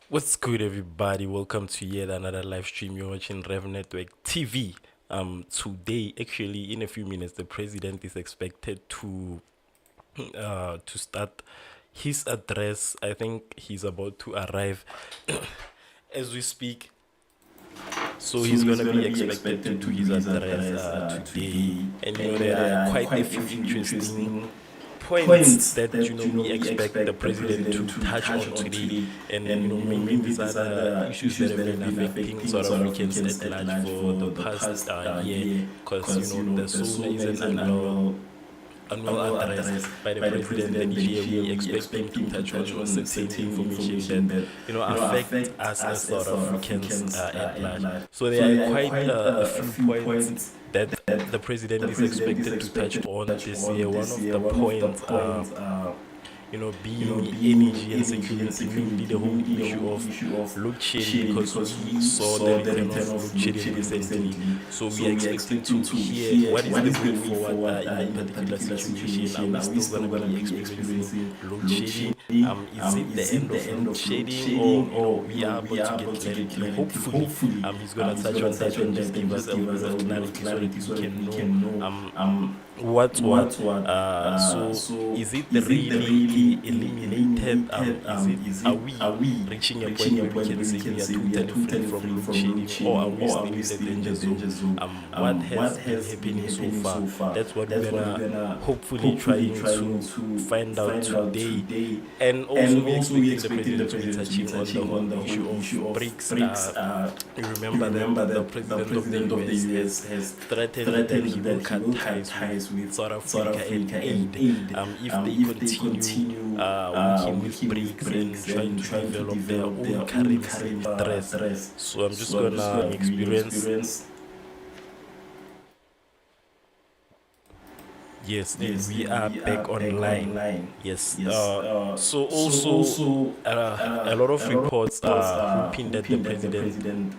What's good, everybody? Welcome to yet another live stream. You're watching Rev Network TV. Today, actually, in a few minutes, the president is expected to start his address. I think he's about to arrive as we speak. So So he's he's gonna going to be be expected to expected do to his do his address address today, today. and And there there are are quite a quite a few few interesting interesting points points that that we we expect the expect the president to president to touch touch on on today, today, and and mainly mainly these these are are the the issues that issues have that been have been affecting affecting South South Africans Africans at at large large for for the the past past year, year, because because the the SONA is SONA an is an annual annual address address by the by the president, president. and Then each year each year we we expect him expect to him to touch touch on on certain certain information information that that affect affect us as us as South South Africans Africans at at large. large. So So there are there are quite quite a a few few points points that that the president the is president is expected to touch expected on to touch this year. on One this of year. the One of the points are, points are being being energy and energy and security, mainly security, the whole mainly the issue whole of issue of load shedding, shedding, because because we we saw the saw the return return of of load load shedding shedding recently. recently. So we So are we are expecting to expecting to hear hear what is what the is the way way forward forward in that in that particular particular situation. Are situation. we Are we still going still to going to be be experiencing experiencing load load shedding? shedding? Is it the Is it end the of end load of load shedding, or shedding, or we are we about to are get about to get clarity? clarity? Hopefully, Hopefully, he's gonna he's touch going on to touch that on and just that and give us just a give little us bit a of little bit of clarity so that clarity we so that can we know can know what's what. what's what. So So is it is it the really really eliminated? eliminated? Is it, are we reaching a point reaching a where we point can where we say can we are say we are totally free totally from free load from load shedding, or are shedding, we or are still we in the still in danger the zone? danger zone? What What has been has been happening so happening far? so far? That's what That's we're what gonna we're gonna hopefully hopefully trying trying to to find out find out today. today. And also And we're also we expecting the expecting the president to be president to be touching on the touching whole on the issue whole of issue of BRICS. BRICS. You You remember remember that the that the president of the president of the US US has has threatened that he threatened will that he cut will cut ties with ties with South South Africa and Africa and aid, aid, if they if they continue continue working with working with BRICS and BRICS trying and to trying to develop their develop their own own currency currency address. address. So I'm just So I'm just gonna gonna experience. experience. Yes, Yes, we are we are back back online. online. Yes. Yes. So So also, also a lot of a lot of reports reports are are hoping that the hoping that the president president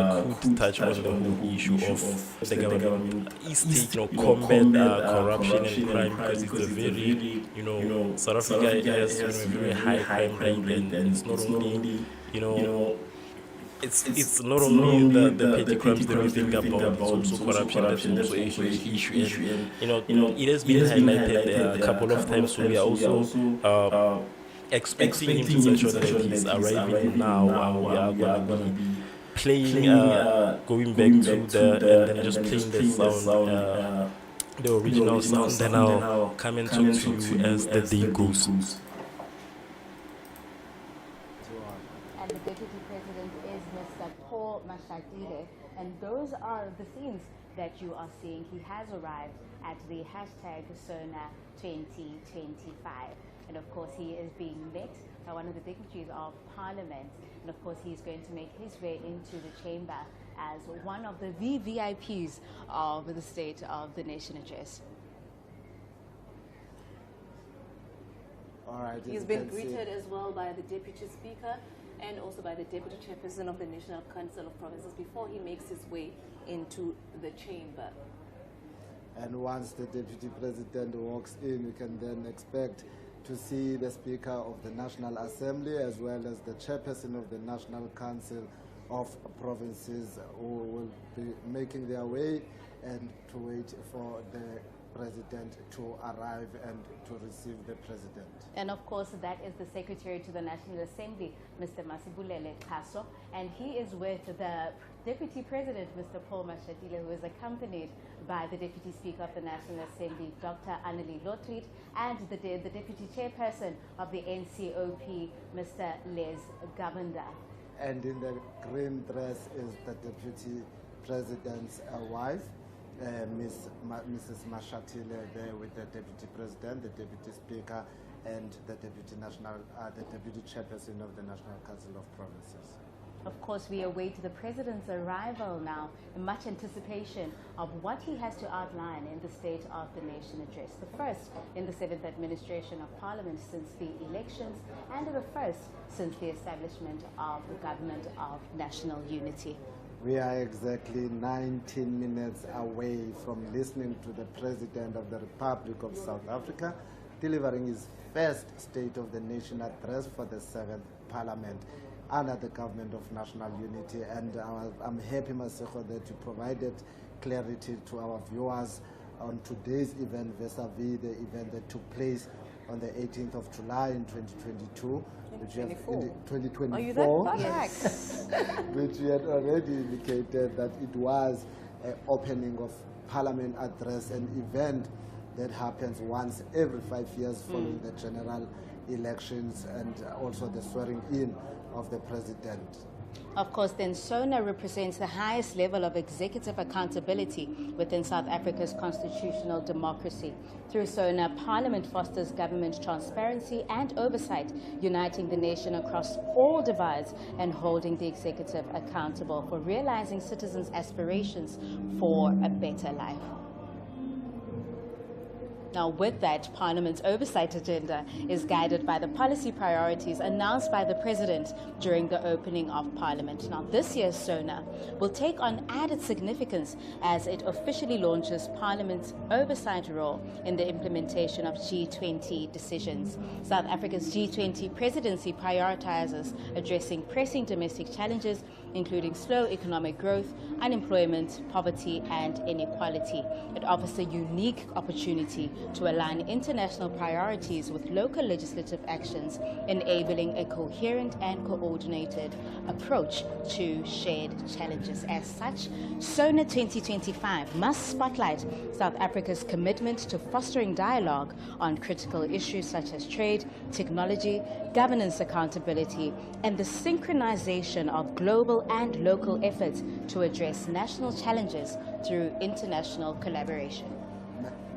could could touch touch on the on the whole whole issue issue of of the that the government government is is taking, combat combat corruption and corruption and crime, crime, because it's a because it's a very, very South South Africa Africa has has a very very high high crime crime rate, rate, and it's and not it's not only, only you you know know it's not it's not only only the petty the petty crimes that we crimes that think we think about, it's about, also it's also corruption that's corruption, that's also a also a huge huge issue. issue. And It has it been has been highlighted a highlighted couple a of couple times, of so we times. are So we are also also expecting him to expecting him touch to on touch that. on He's that he's arriving arriving now, now, and we are and we gonna are gonna be be playing, playing, going going back to back to the, and the, then and just then playing just the playing the sound, sound, the the original original sound. Then sound. Then I'll I'll come and come talk and to talk to you you as the as day the day goes. goes. And the Deputy President is Mr. Paul Mashatile. And those are the scenes that you are seeing. He has arrived at the hashtag SONA 2025. And of course, he is being met by one of the dignitaries of Parliament. And of course, he's going to make his way into the chamber as one of the VVIPs of the State of the Nation address. All right. He's been greeted as well by the Deputy Speaker and also by the Deputy Chairperson of the National Council of Provinces before he makes his way into the chamber. And once the Deputy President walks in, we can then expect to see the Speaker of the National Assembly as well as the Chairperson of the National Council of Provinces, who will be making their way and to wait for the President to arrive and to receive the President. And of course, that is the Secretary to the National Assembly, Mr. Masibulele Kaso, and he is with the Deputy President, Mr. Paul Mashatile, who is accompanied by the Deputy Speaker of the National Assembly, Dr. Annelie Lotriet, and the Deputy Chairperson of the NCOP, Mr. Les Gavanda. And in the green dress is the Deputy President's wife, Mrs. Mashatile, there with the Deputy President, the Deputy Speaker, and the the Deputy Chairperson of the National Council of Provinces. Of course, we await the President's arrival now in much anticipation of what he has to outline in the State of the Nation address. The first in the 7th administration of Parliament since the elections, and the first since the establishment of the Government of National Unity. We are exactly 19 minutes away from listening to the President of the Republic of South Africa delivering his first State of the Nation address for the 7th Parliament. under the government of national unity. And I'm happy, Masego, that you provided clarity to our viewers on today's event vis-a-vis the event that took place on the 18th of July in 2022. 2024. Are you that far back? Which we had already indicated that it was an opening of Parliament address, an event that happens once every 5 years following the general elections and also the swearing in of the president. Of course, then SONA represents the highest level of executive accountability within South Africa's constitutional democracy. Through SONA, Parliament fosters government transparency and oversight, uniting the nation across all divides and holding the executive accountable for realizing citizens' aspirations for a better life. Now, with that, Parliament's oversight agenda is guided by the policy priorities announced by the President during the opening of Parliament. Now, this year's SONA will take on added significance as it officially launches Parliament's oversight role in the implementation of G20 decisions. South Africa's G20 presidency prioritizes addressing pressing domestic challenges, including slow economic growth, unemployment, poverty, and inequality. It offers a unique opportunity to align international priorities with local legislative actions, enabling a coherent and coordinated approach to shared challenges. As such, SONA 2025 must spotlight South Africa's commitment to fostering dialogue on critical issues such as trade, technology, governance accountability, and the synchronization of global and local efforts to address national challenges through international collaboration.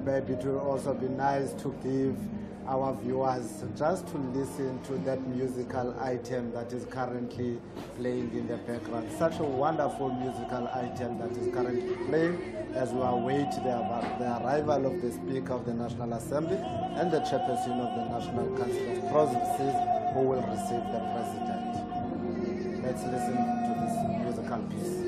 Maybe it will also be nice to give our viewers just to listen to that musical item that is currently playing in the background. Such a wonderful musical item that is currently playing as we await the arrival of the Speaker of the National Assembly and the Chairperson of the National Council of Provinces, who will receive the President. Let's listen to this musical piece.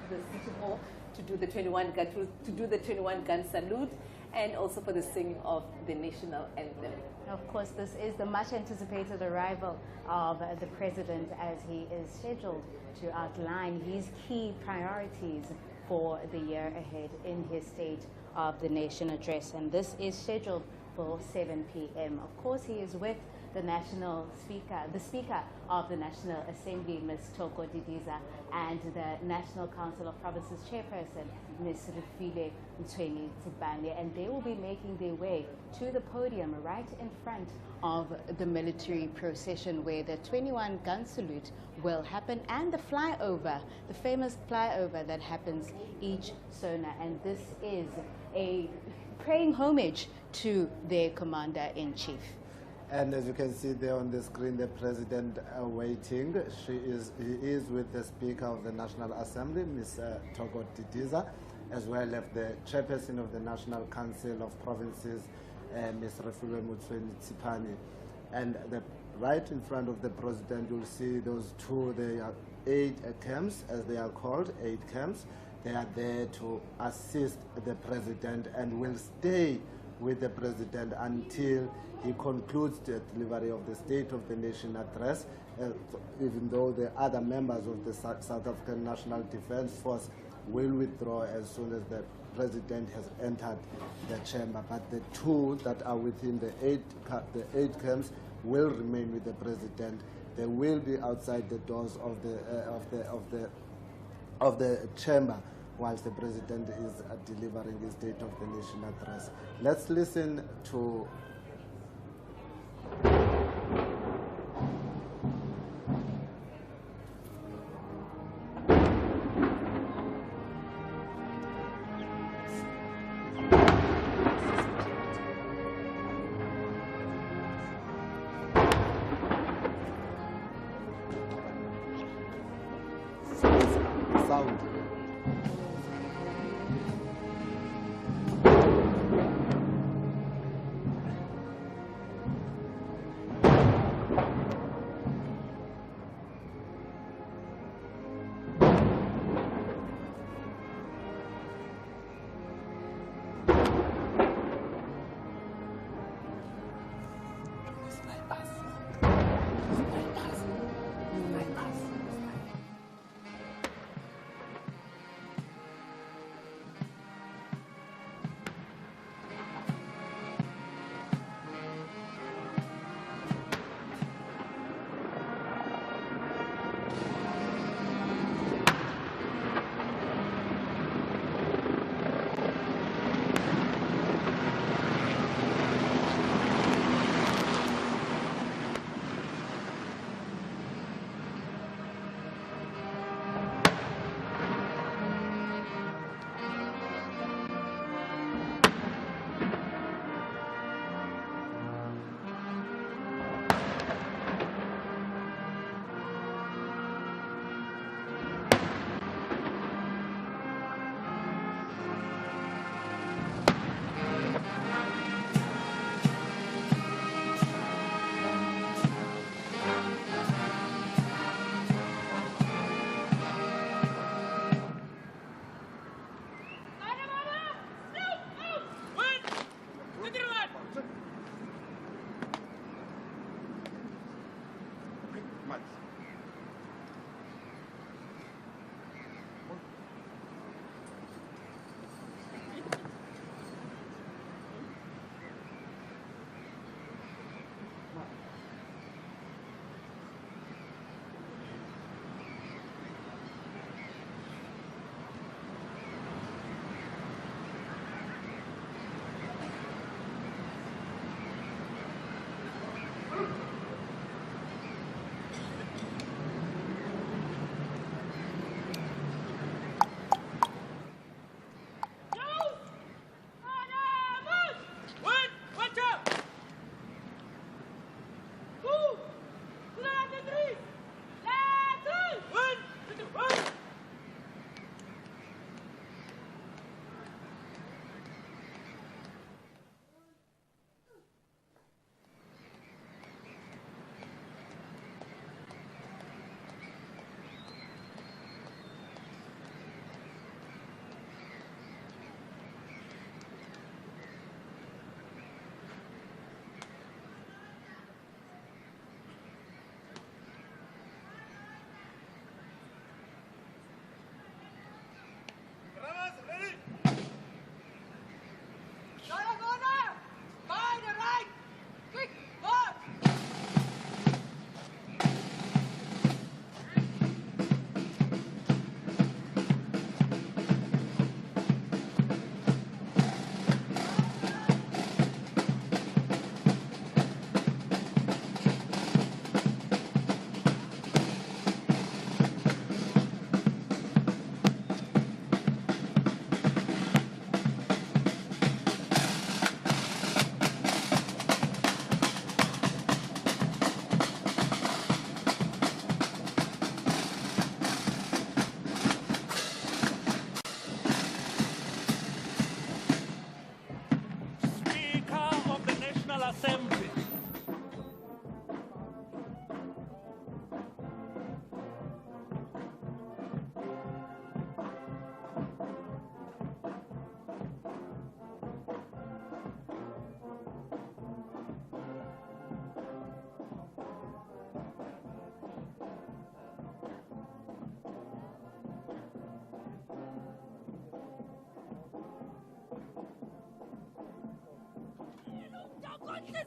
the City Hall to do the 21 gun salute, and also for the singing of the national anthem. Of course, this is the much anticipated arrival of the president, as he is scheduled to outline his key priorities for the year ahead in his State of the Nation address. And this is scheduled for 7 p.m. Of course, he is with the Speaker of the National Assembly, Ms. Thoko Didiza, and the National Council of Provinces Chairperson, Ms. Refilwe Mtsweni-Tsipane, and they will be making their way to the podium right in front of the military procession, where the 21 gun salute will happen, and the flyover, the famous flyover that happens each SONA. And this is a paying homage to their commander-in-chief. And as you can see there on the screen, the president waiting. He is with the Speaker of the National Assembly, Ms. Thoko Didiza, as well as the Chairperson of the National Council of Provinces, Ms. Refilwe Mtsweni-Tsipane. And right in front of the president, you'll see those two, they are 8 camps, as they are called, 8 camps. They are there to assist the president and will stay with the president until he concludes the delivery of the State of the Nation address, even though the other members of the South African National Defence Force will withdraw as soon as the president has entered the chamber. But the two that are within the eight camps will remain with the president. They will be outside the doors of the chamber whilst the president is delivering his State of the Nation address. Let's listen to sound.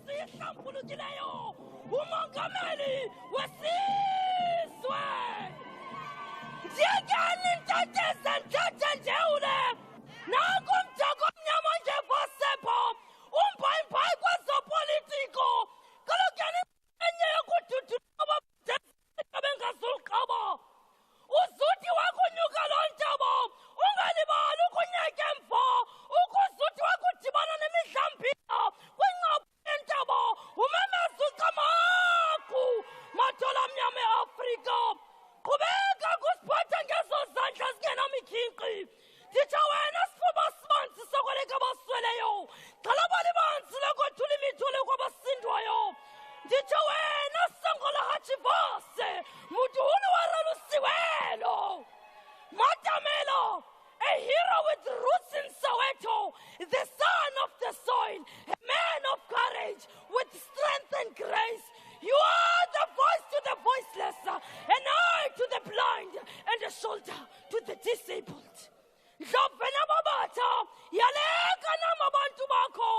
esiyihlambulukileyo umongameli wesizwe. Ndiyekeni ntateze nthathe njewule nanku umthako omnyama nje vosepho umbhayibhayi kwezopolitiko kalokuyani enye yokududula bengazuqaba uzuthi wakunyuka loo ntaba ungalibali ukunyeka emva ukuzuthi wakudibana nemidlambila kwingcaphu yentaba umemeza ucamaku madola amnyama eAfrika qhubeka kusiphatha ngezo zandla zingenamikhinqi nditsho wena sifuba sibanzi sokweleka abasweleyo xhalabali banzi lokothula imithole kwabasindwayo nditsho wena sangola hachivase muduhulu waralusiwelo Matamela, a hero with roots in Soweto, the son of the soil, a man of courage with strength and grace. You are the voice to the voiceless, an eye to the blind, and a shoulder to the disabled. Ndlovena babata yaleka namabantu bakho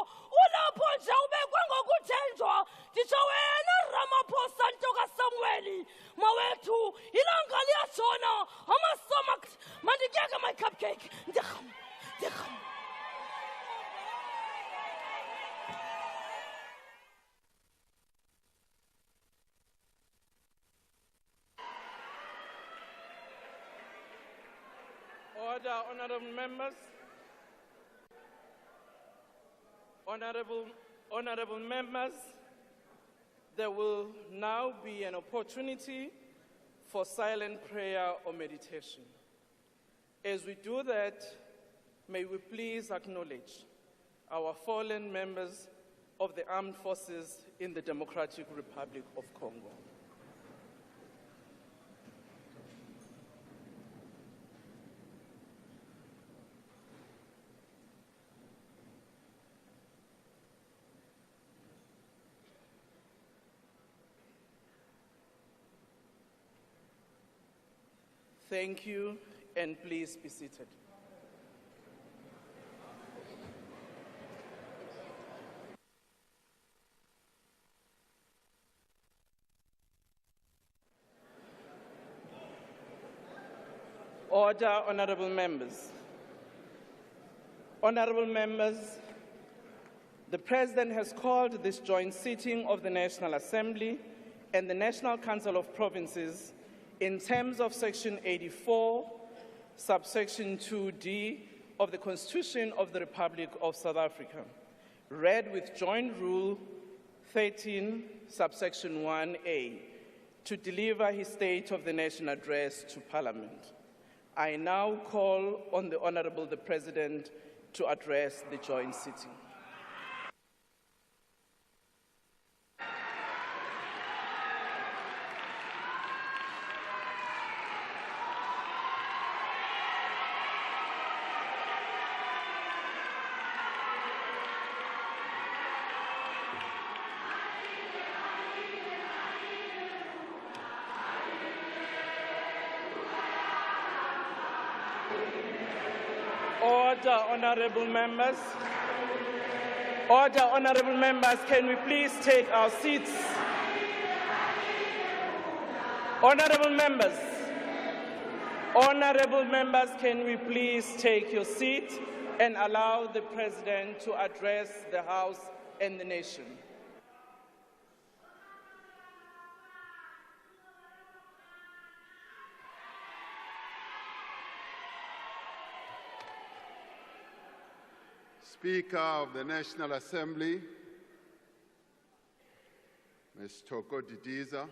ulapho nje ubekwe ngokuthenjwa nditsho wena Ramaphosa Ntoka Samueli mawethu ilanga liyatshona amasoma mandikeke my cupcake ndirham. Order, honorable members. Honorable members, there will now be an opportunity for silent prayer or meditation. As we do that, may we please acknowledge our fallen members of the armed forces in the Democratic Republic of Congo. Thank you, and please be seated. Order, honorable members. Honorable members, the President has called this joint sitting of the National Assembly and the National Council of Provinces in terms of Section 84, subsection 2D of the Constitution of the Republic of South Africa, read with Joint Rule 13, subsection 1A, to deliver his State of the Nation address to Parliament. I now call on the Honorable the President to address the joint sitting. Order, honorable members. Order, honorable members, can we please take our seats? Honorable members, can we please take your seat and allow the President to address the House and the nation? Speaker of the National Assembly, Ms. Thoko Didiza,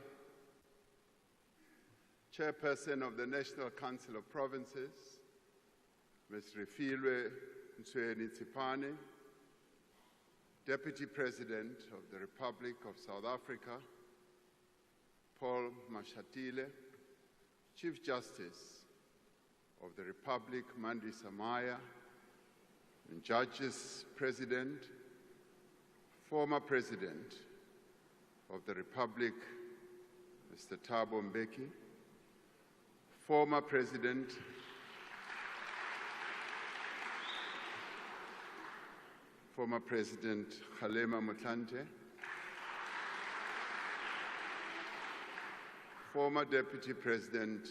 Chairperson of the National Council of Provinces, Ms. Refilwe Ntsweni-Tsipane, Deputy President of the Republic of South Africa, Paul Mashatile, Chief Justice of the Republic, Mandi Samaya, and Judges President, former President of the Republic, Mr. Thabo Mbeki, former President Kgalema Motlanthe, Former Deputy President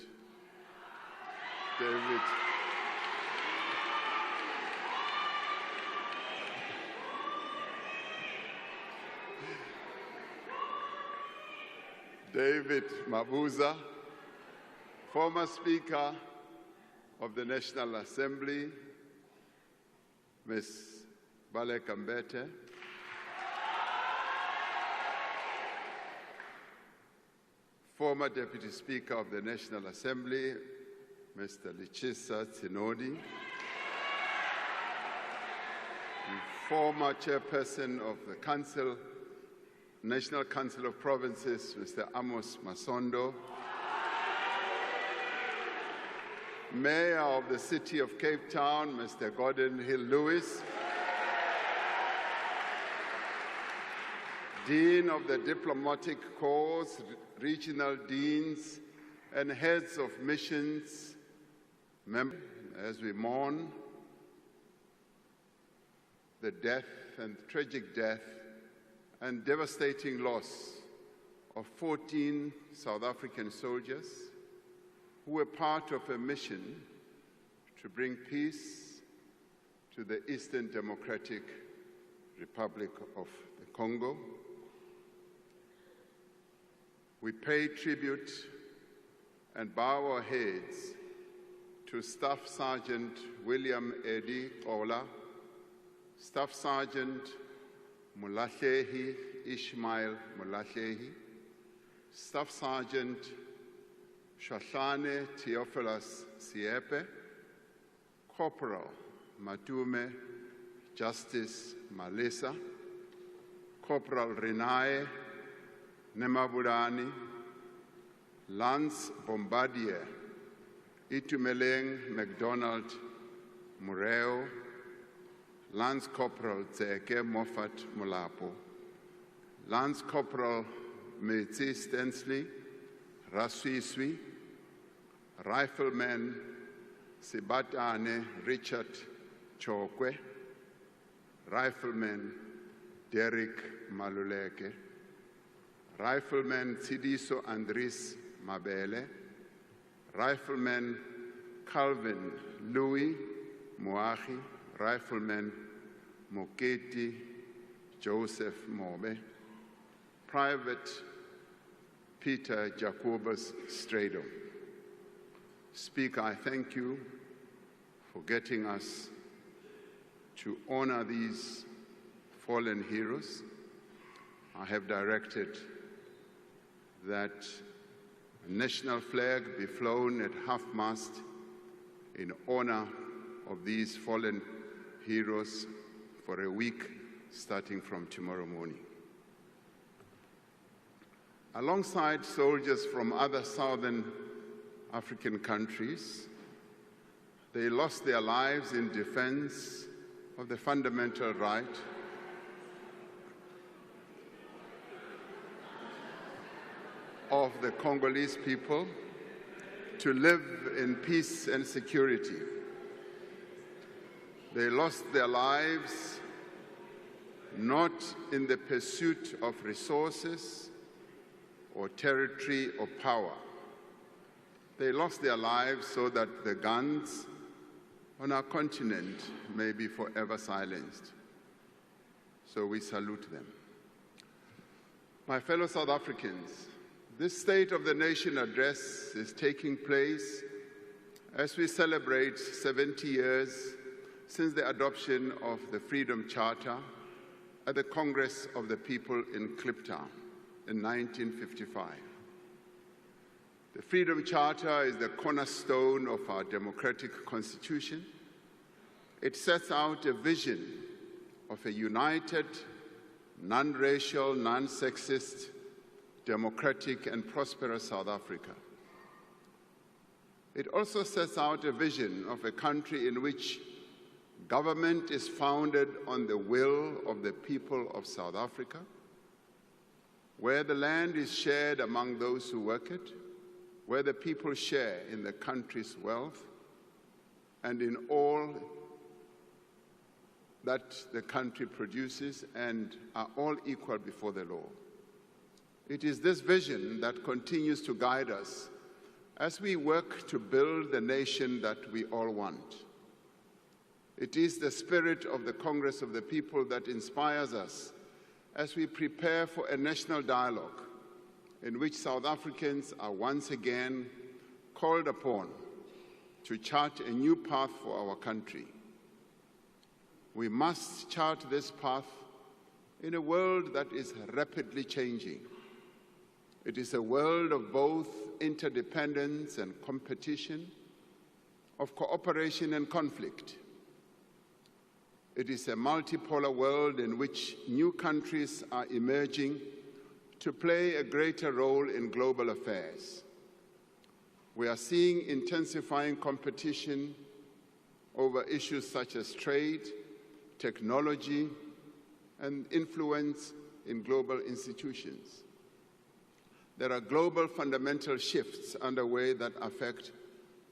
David Mabuza, former Speaker of the National Assembly, Ms. Baleka Mbete, former Deputy Speaker of the National Assembly, Mr. Lichisa Tsinodi, former Chairperson of the National Council of Provinces, Mr. Amos Masondo, Mayor of the City of Cape Town, Mr. Gordon Hill-Lewis, Dean of the Diplomatic Corps, regional deans, and heads of missions, as we mourn the death and tragic death and devastating loss of 14 South African soldiers who were part of a mission to bring peace to the Eastern Democratic Republic of the Congo. We pay tribute and bow our heads to Staff Sergeant William Eddie Ola, Staff Sergeant Mulahlehi Ishmael Mulahlehi, Staff Sergeant Shahlane Theophilus Siepe, Corporal Matume Justice Malisa, Corporal Renae Nemabulani, Lance Bombardier Itumeleng MacDonald Mureo, Lance Corporal Tseke Moffat Mulapo, Lance Corporal Metsi Stensley Raswiswi, Rifleman Sibatane Richard Chokwe, Rifleman Derek Maluleke, Rifleman Tsidiso Andris Mabele, Rifleman Calvin Louis Moahi, Rifleman Moketi Joseph Mobe, Private Peter Jacobus Strado. Speaker, I thank you for getting us to honor these fallen heroes. I have directed that a national flag be flown at half-mast in honor of these fallen heroes for a week starting from tomorrow morning. Alongside soldiers from other southern African countries, they lost their lives in defense of the fundamental right of the Congolese people to live in peace and security. They lost their lives not in the pursuit of resources or territory or power. They lost their lives so that the guns on our continent may be forever silenced. So we salute them. My fellow South Africans, this State of the Nation address is taking place as we celebrate 70 years since the adoption of the Freedom Charter at the Congress of the People in Kliptown in 1955. The Freedom Charter is the cornerstone of our democratic constitution. It sets out a vision of a united, non-racial, non-sexist, democratic and prosperous South Africa. It also sets out a vision of a country in which government is founded on the will of the people of South Africa, where the land is shared among those who work it, where the people share in the country's wealth and in all that the country produces and are all equal before the law. It is this vision that continues to guide us as we work to build the nation that we all want. It is the spirit of the Congress of the People that inspires us as we prepare for a national dialogue in which South Africans are once again called upon to chart a new path for our country. We must chart this path in a world that is rapidly changing. It is a world of both interdependence and competition, of cooperation and conflict. It is a multipolar world in which new countries are emerging to play a greater role in global affairs. We are seeing intensifying competition over issues such as trade, technology, and influence in global institutions. There are global fundamental shifts underway that affect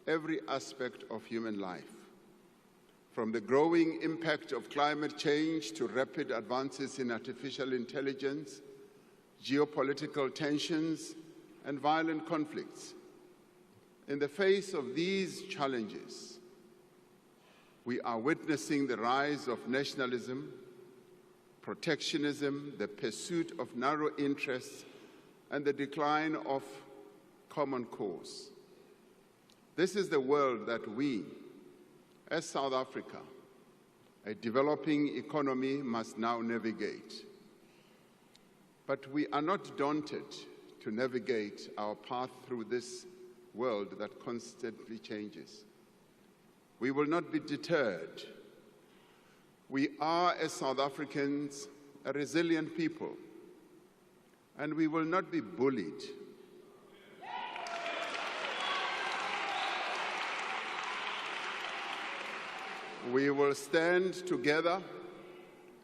every aspect of human life. From the growing impact of climate change to rapid advances in artificial intelligence, geopolitical tensions, and violent conflicts. In the face of these challenges, we are witnessing the rise of nationalism, protectionism, the pursuit of narrow interests, and the decline of common cause. This is the world that we, as South Africa, a developing economy, must now navigate. But we are not daunted to navigate our path through this world that constantly changes. We will not be deterred. We are, as South Africans, a resilient people, and we will not be bullied. We will stand together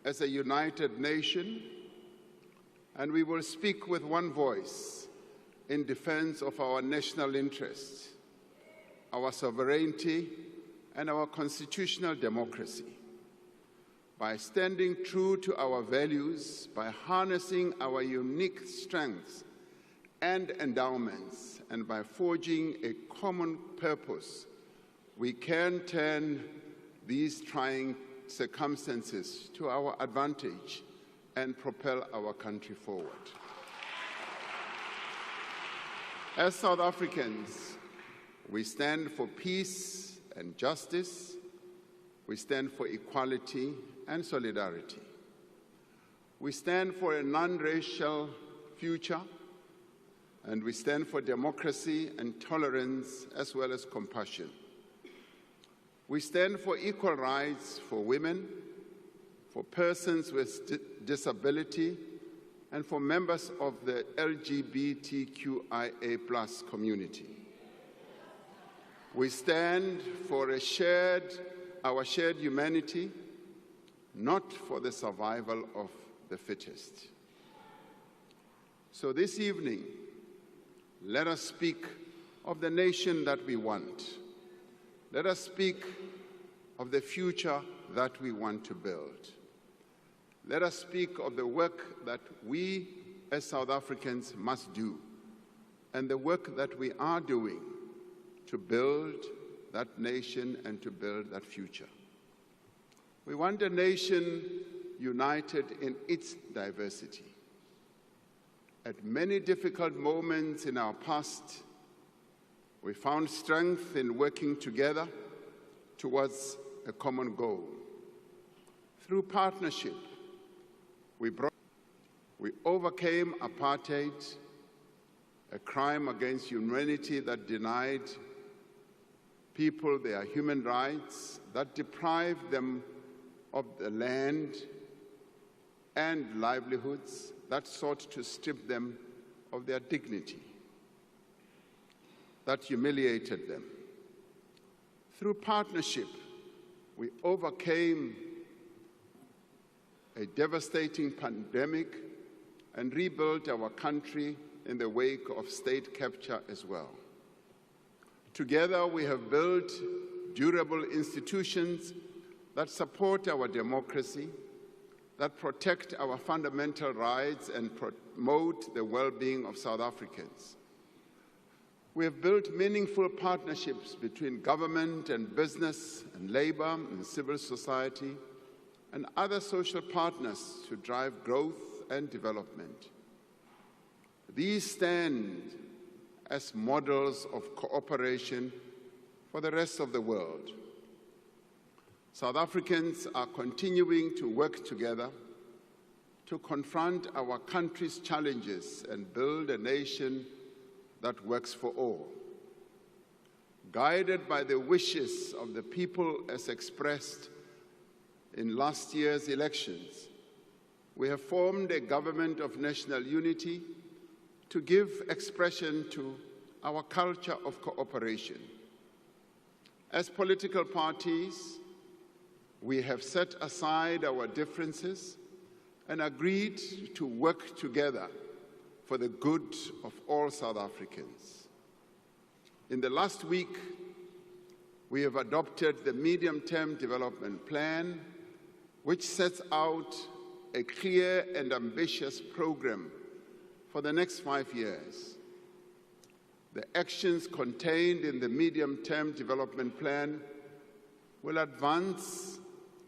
as a united nation, and we will speak with one voice in defense of our national interests, our sovereignty, and our constitutional democracy. By standing true to our values, by harnessing our unique strengths and endowments, and by forging a common purpose, we can turn these trying circumstances to our advantage and propel our country forward. As South Africans, we stand for peace and justice. We stand for equality and solidarity. We stand for a non-racial future, and we stand for democracy and tolerance as well as compassion. We stand for equal rights for women, for persons with disability, and for members of the LGBTQIA+ community. We stand for our shared humanity, not for the survival of the fittest. So this evening, let us speak of the nation that we want. Let us speak of the future that we want to build. Let us speak of the work that we as South Africans must do, and the work that we are doing to build that nation and to build that future. We want a nation united in its diversity. At many difficult moments in our past, we found strength in working together towards a common goal. Through partnership, we overcame apartheid, a crime against humanity that denied people their human rights, that deprived them of the land and livelihoods, that sought to strip them of their dignity, that humiliated them. Through partnership, we overcame a devastating pandemic and rebuilt our country in the wake of state capture as well. Together, we have built durable institutions that support our democracy, that protect our fundamental rights and promote the well-being of South Africans. We have built meaningful partnerships between government and business and labor and civil society and other social partners to drive growth and development. These stand as models of cooperation for the rest of the world. South Africans are continuing to work together to confront our country's challenges and build a nation that works for all. Guided by the wishes of the people as expressed in last year's elections, we have formed a government of national unity to give expression to our culture of cooperation. As political parties, we have set aside our differences and agreed to work together for the good of all South Africans. In the last week, we have adopted the Medium-Term Development Plan, which sets out a clear and ambitious program for the next 5 years. The actions contained in the Medium-Term Development Plan will advance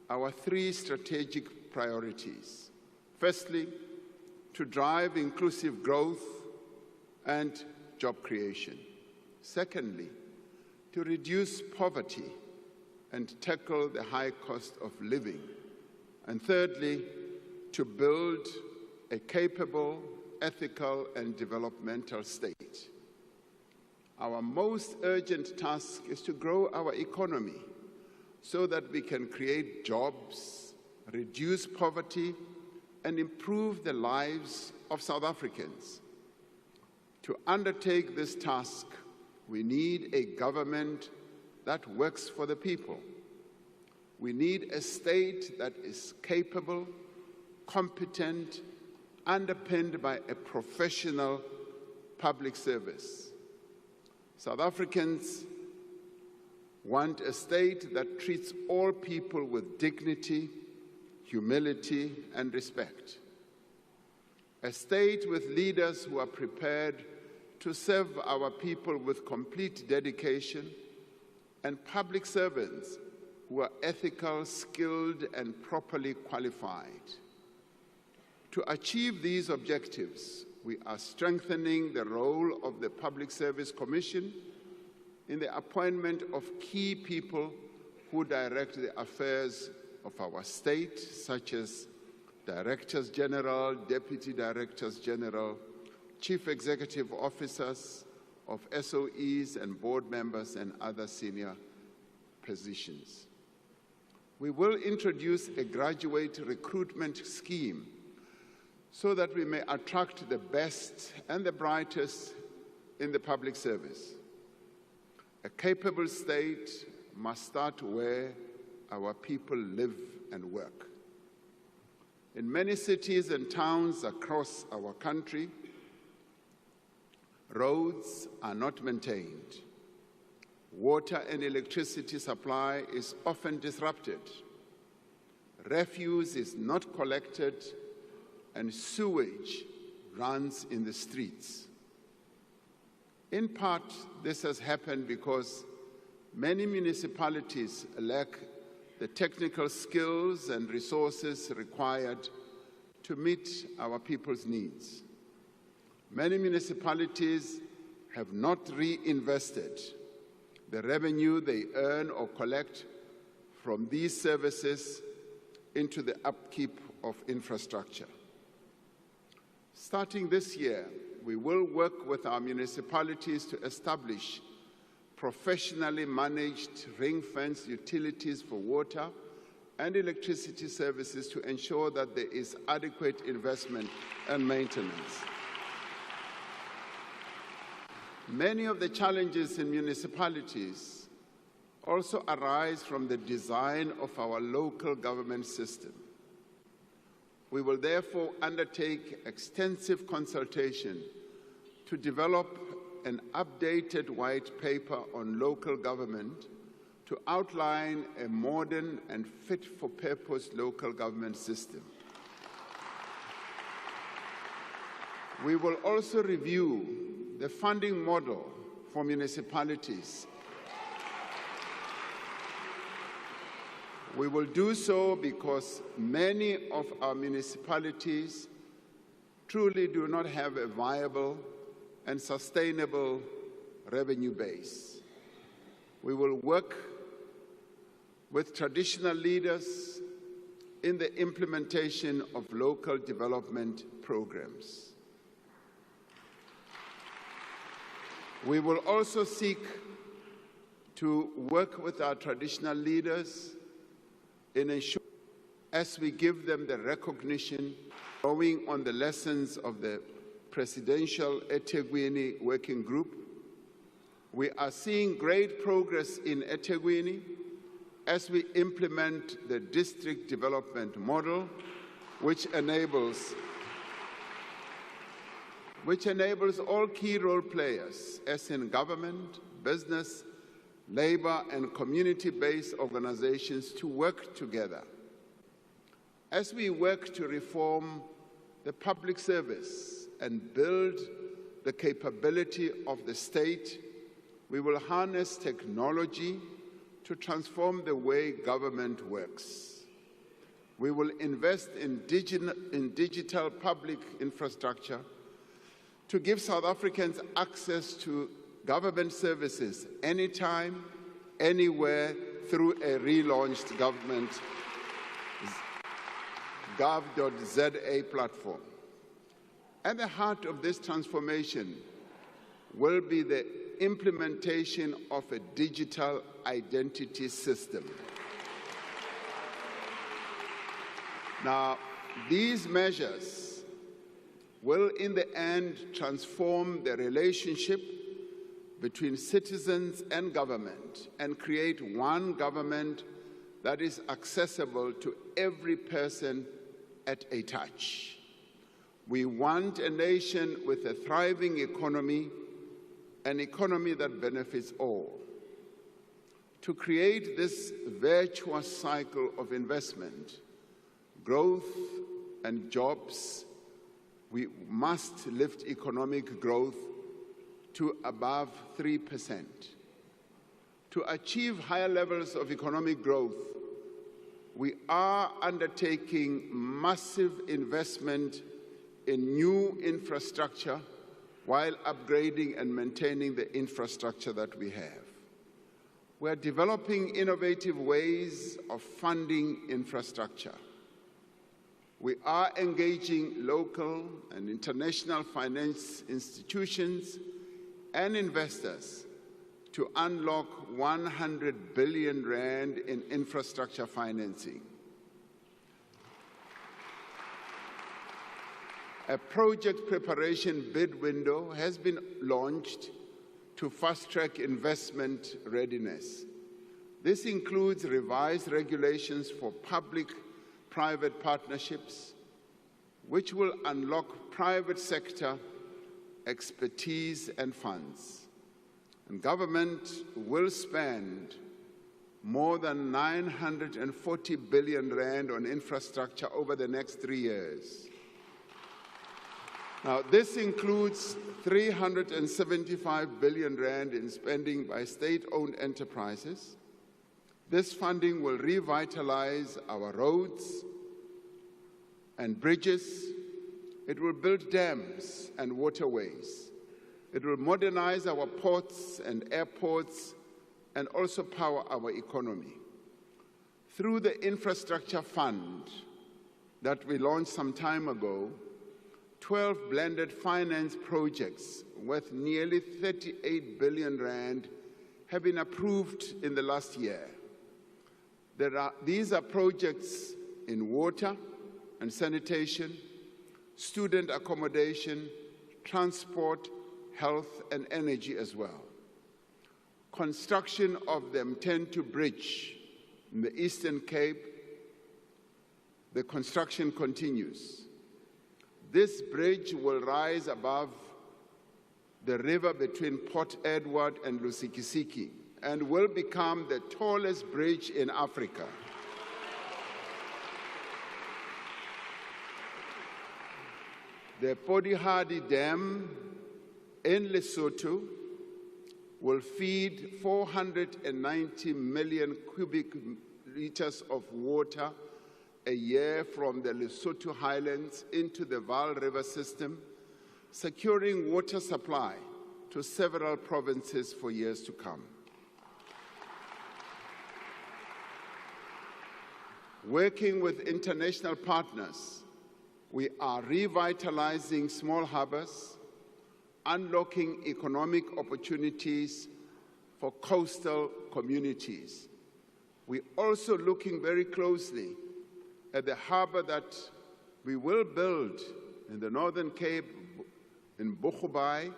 our 3 strategic priorities. Firstly, to drive inclusive growth and job creation. Secondly, to reduce poverty and tackle the high cost of living. And thirdly, to build a capable, ethical, and developmental state. Our most urgent task is to grow our economy so that we can create jobs, reduce poverty, and improve the lives of South Africans. To undertake this task, we need a government that works for the people. We need a state that is capable, competent, underpinned by a professional public service. South Africans want a state that treats all people with dignity, humility, and respect. A state with leaders who are prepared to serve our people with complete dedication, and public servants who are ethical, skilled, and properly qualified. To achieve these objectives, we are strengthening the role of the Public Service Commission in the appointment of key people who direct the affairs of our state, such as Directors General, Deputy Directors General, Chief Executive Officers of SOEs and board members and other senior positions. We will introduce a graduate recruitment scheme so that we may attract the best and the brightest in the public service. A capable state must start where our people live and work. In many cities and towns across our country, roads are not maintained. Water and electricity supply is often disrupted. Refuse is not collected, and sewage runs in the streets. In part, this has happened because many municipalities lack the technical skills and resources required to meet our people's needs. Many municipalities have not reinvested the revenue they earn or collect from these services into the upkeep of infrastructure. Starting this year, we will work with our municipalities to establish professionally managed ring-fenced utilities for water and electricity services to ensure that there is adequate investment and maintenance. Many of the challenges in municipalities also arise from the design of our local government system. We will therefore undertake extensive consultation to develop an updated white paper on local government to outline a modern and fit-for-purpose local government system. We will also review the funding model for municipalities. We will do so because many of our municipalities truly do not have a viable and sustainable revenue base. We will work with traditional leaders in the implementation of local development programs. We will also seek to work with our traditional leaders in ensuring, as we give them the recognition, drawing on the lessons of the Presidential eThekwini Working Group. We are seeing great progress in eThekwini as we implement the district development model, which enables all key role players, as in government, business, labor, and community-based organizations, to work together. As we work to reform the public service and build the capability of the state, we will harness technology to transform the way government works. We will invest in digital public infrastructure to give South Africans access to government services anytime, anywhere, through a relaunched government gov.za platform. At the heart of this transformation will be the implementation of a digital identity system. Now, these measures will in the end transform the relationship between citizens and government and create one government that is accessible to every person at a touch. We want a nation with a thriving economy, an economy that benefits all. To create this virtuous cycle of investment, growth, and jobs, we must lift economic growth to above 3%. To achieve higher levels of economic growth, we are undertaking massive investment in new infrastructure while upgrading and maintaining the infrastructure that we have. We are developing innovative ways of funding infrastructure. We are engaging local and international finance institutions and investors to unlock 100 billion rand in infrastructure financing. A project preparation bid window has been launched to fast-track investment readiness. This includes revised regulations for public-private partnerships, which will unlock private sector expertise and funds. And government will spend more than 940 billion rand on infrastructure over the next 3 years. Now, this includes 375 billion rand in spending by state-owned enterprises. This funding will revitalize our roads and bridges. It will build dams and waterways. It will modernize our ports and airports and also power our economy. Through the infrastructure fund that we launched some time ago, 12 blended finance projects worth nearly 38 billion rand have been approved in the last year. These are projects in water and sanitation, student accommodation, transport, health, and energy as well. Construction of the M10 Bridge in the Eastern Cape, the construction continues. This bridge will rise above the river between Port Edward and Lusikisiki and will become the tallest bridge in Africa. The Podihadi Dam in Lesotho will feed 490 million cubic liters of water a year from the Lesotho highlands into the Vaal River system, securing water supply to several provinces for years to come. Working with international partners, we are revitalizing small harbors, unlocking economic opportunities for coastal communities. We're also looking very closely at the harbor that we will build in the Northern Cape, in Boegoebaai,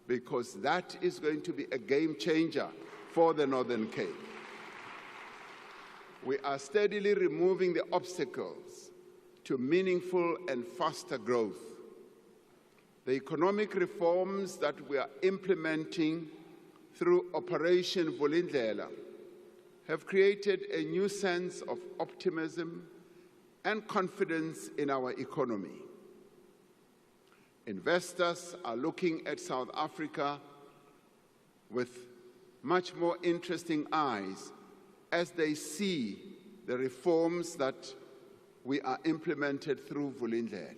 because that is going to be a game changer for the Northern Cape. We are steadily removing the obstacles to meaningful and faster growth. The economic reforms that we are implementing through Operation Vulindlela have created a new sense of optimism and confidence in our economy. Investors are looking at South Africa with much more interesting eyes as they see the reforms that we are implemented through Vulindlela.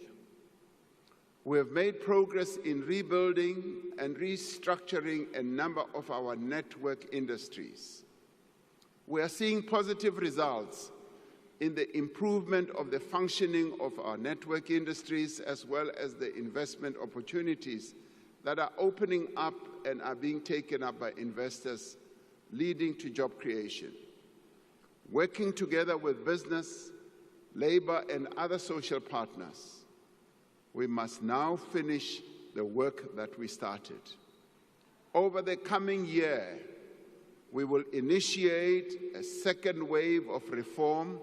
We have made progress in rebuilding and restructuring a number of our network industries. We are seeing positive results in the improvement of the functioning of our network industries, as well as the investment opportunities that are opening up and are being taken up by investors, leading to job creation. Working together with business, labor, and other social partners, we must now finish the work that we started. Over the coming year, we will initiate a second wave of reform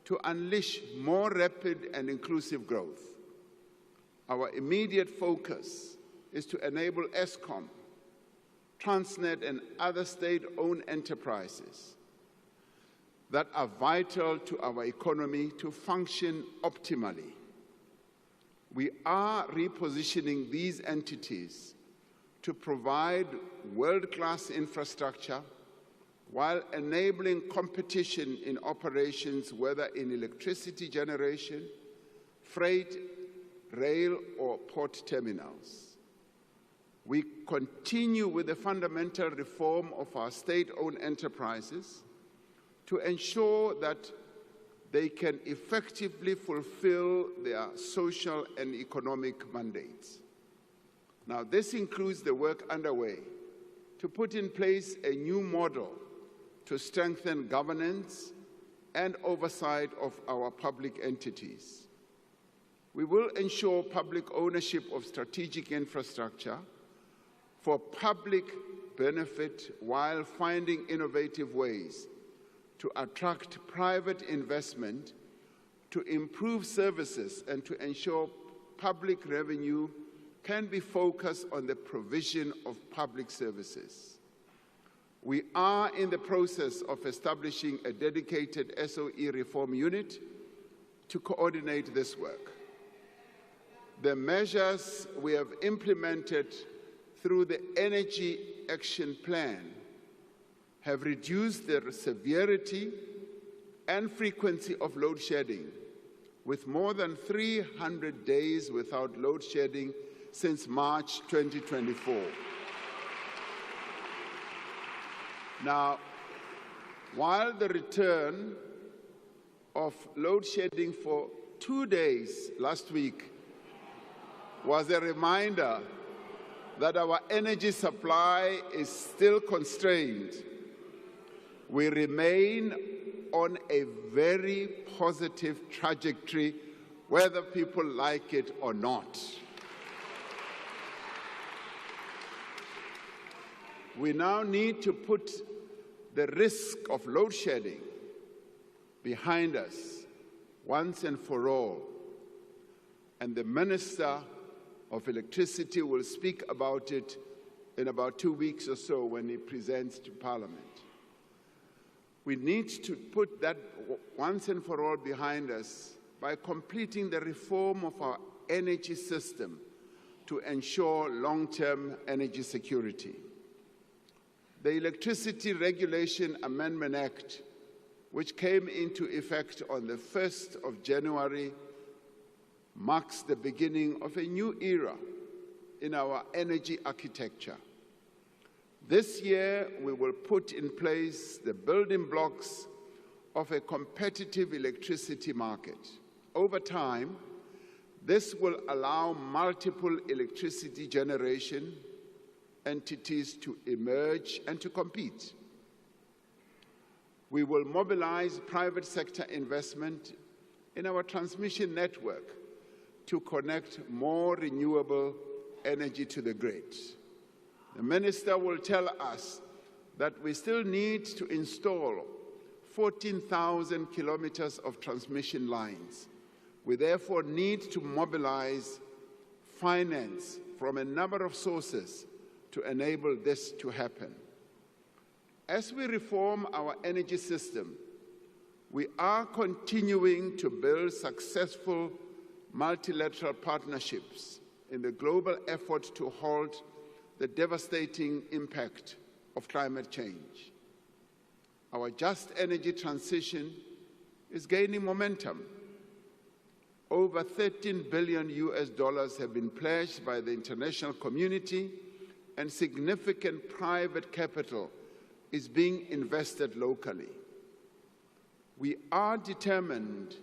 to unleash more rapid and inclusive growth. Our immediate focus is to enable Eskom, Transnet, and other state-owned enterprises that are vital to our economy to function optimally. We are repositioning these entities to provide world-class infrastructure while enabling competition in operations, whether in electricity generation, freight, rail, or port terminals. We continue with the fundamental reform of our state-owned enterprises to ensure that they can effectively fulfill their social and economic mandates. Now, this includes the work underway to put in place a new model to strengthen governance and oversight of our public entities. We will ensure public ownership of strategic infrastructure for public benefit while finding innovative ways to attract private investment, to improve services, and to ensure public revenue can be focused on the provision of public services. We are in the process of establishing a dedicated SOE reform unit to coordinate this work. The measures we have implemented through the Energy Action Plan have reduced the severity and frequency of load shedding, with more than 300 days without load shedding since March 2024. Now, while the return of load shedding for 2 days last week was a reminder that our energy supply is still constrained, we remain on a very positive trajectory, whether people like it or not. We now need to put the risk of load shedding behind us once and for all. And the Minister of Electricity will speak about it in about 2 weeks or so when he presents to Parliament. We need to put that once and for all behind us by completing the reform of our energy system to ensure long-term energy security. The Electricity Regulation Amendment Act, which came into effect on the 1st of January, marks the beginning of a new era in our energy architecture. This year, we will put in place the building blocks of a competitive electricity market. Over time, this will allow multiple electricity generation entities to emerge and to compete. We will mobilize private sector investment in our transmission network to connect more renewable energy to the grid. The Minister will tell us that we still need to install 14,000 kilometers of transmission lines. We therefore need to mobilize finance from a number of sources to enable this to happen. As we reform our energy system, we are continuing to build successful multilateral partnerships in the global effort to halt the devastating impact of climate change. Our just energy transition is gaining momentum. Over $13 billion have been pledged by the international community, and significant private capital is being invested locally. We are determined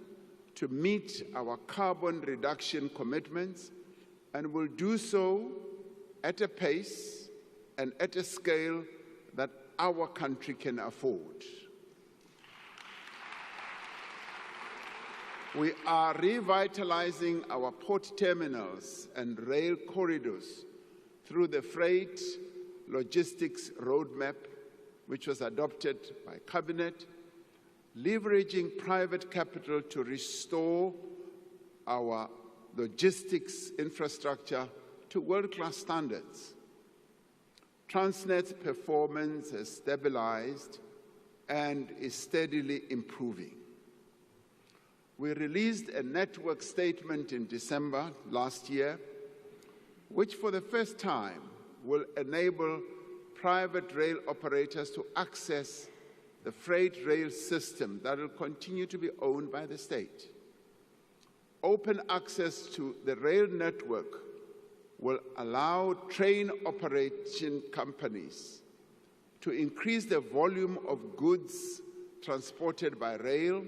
to meet our carbon reduction commitments and will do so at a pace and at a scale that our country can afford. We are revitalizing our port terminals and rail corridors through the Freight Logistics Roadmap, which was adopted by Cabinet, leveraging private capital to restore our logistics infrastructure to world-class standards. Transnet's performance has stabilized and is steadily improving. We released a network statement in December last year, which for the first time will enable private rail operators to access the freight rail system that will continue to be owned by the state. Open access to the rail network will allow train operation companies to increase the volume of goods transported by rail,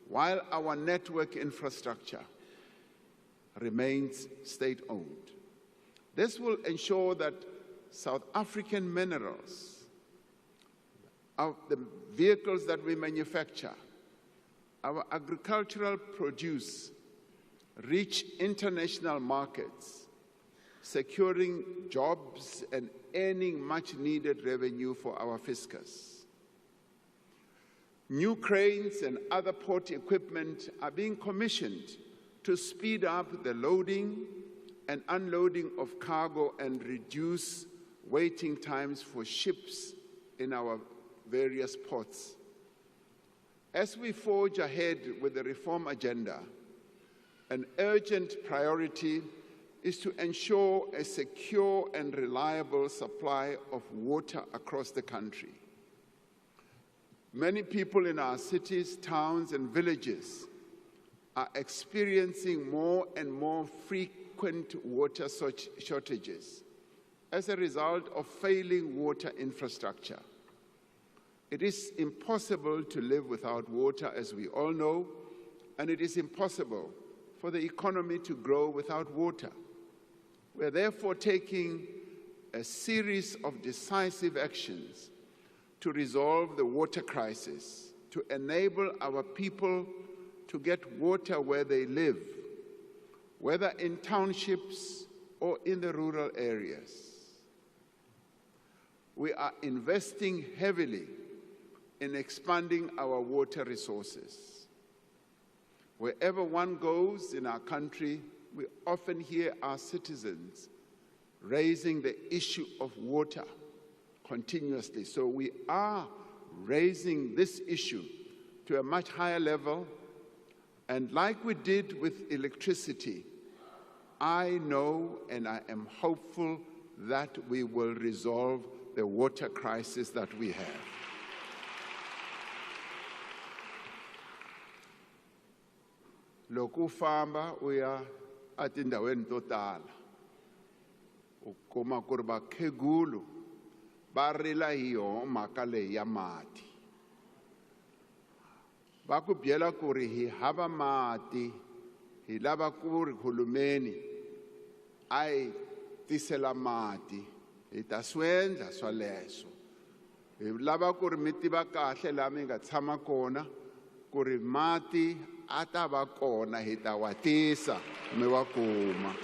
while our network infrastructure remains state-owned. This will ensure that South African minerals, the vehicles that we manufacture, our agricultural produce reach international markets, securing jobs and earning much-needed revenue for our fiscus. New cranes and other port equipment are being commissioned to speed up the loading and unloading of cargo and reduce waiting times for ships in our various ports. As we forge ahead with the reform agenda, an urgent priority is to ensure a secure and reliable supply of water across the country. Many people in our cities, towns, and villages are experiencing more and more frequent water shortages as a result of failing water infrastructure. It is impossible to live without water, as we all know, and it is impossible for the economy to grow without water. We are therefore taking a series of decisive actions to resolve the water crisis, to enable our people to get water where they live, whether in townships or in the rural areas. We are investing heavily in expanding our water resources. Wherever one goes in our country, we often hear our citizens raising the issue of water continuously. So we are raising this issue to a much higher level, and like we did with electricity, I know and I am hopeful that we will resolve the water crisis that we have. Loko famba uya atindhaweni to tala u kuma ku ri vakhegulu va rila hi yona mhaka leyi ya mati. Va ku byela ku ri hi hava mati, hi lava ku ri hulumeni a hi tisela mati, hi ta swi endla swaleswo. Hi lava ku ri mi tiva kahle laha mi nga tshama kona ku ri mati a ta va kona, hi ta wa tisa mi wa kuma.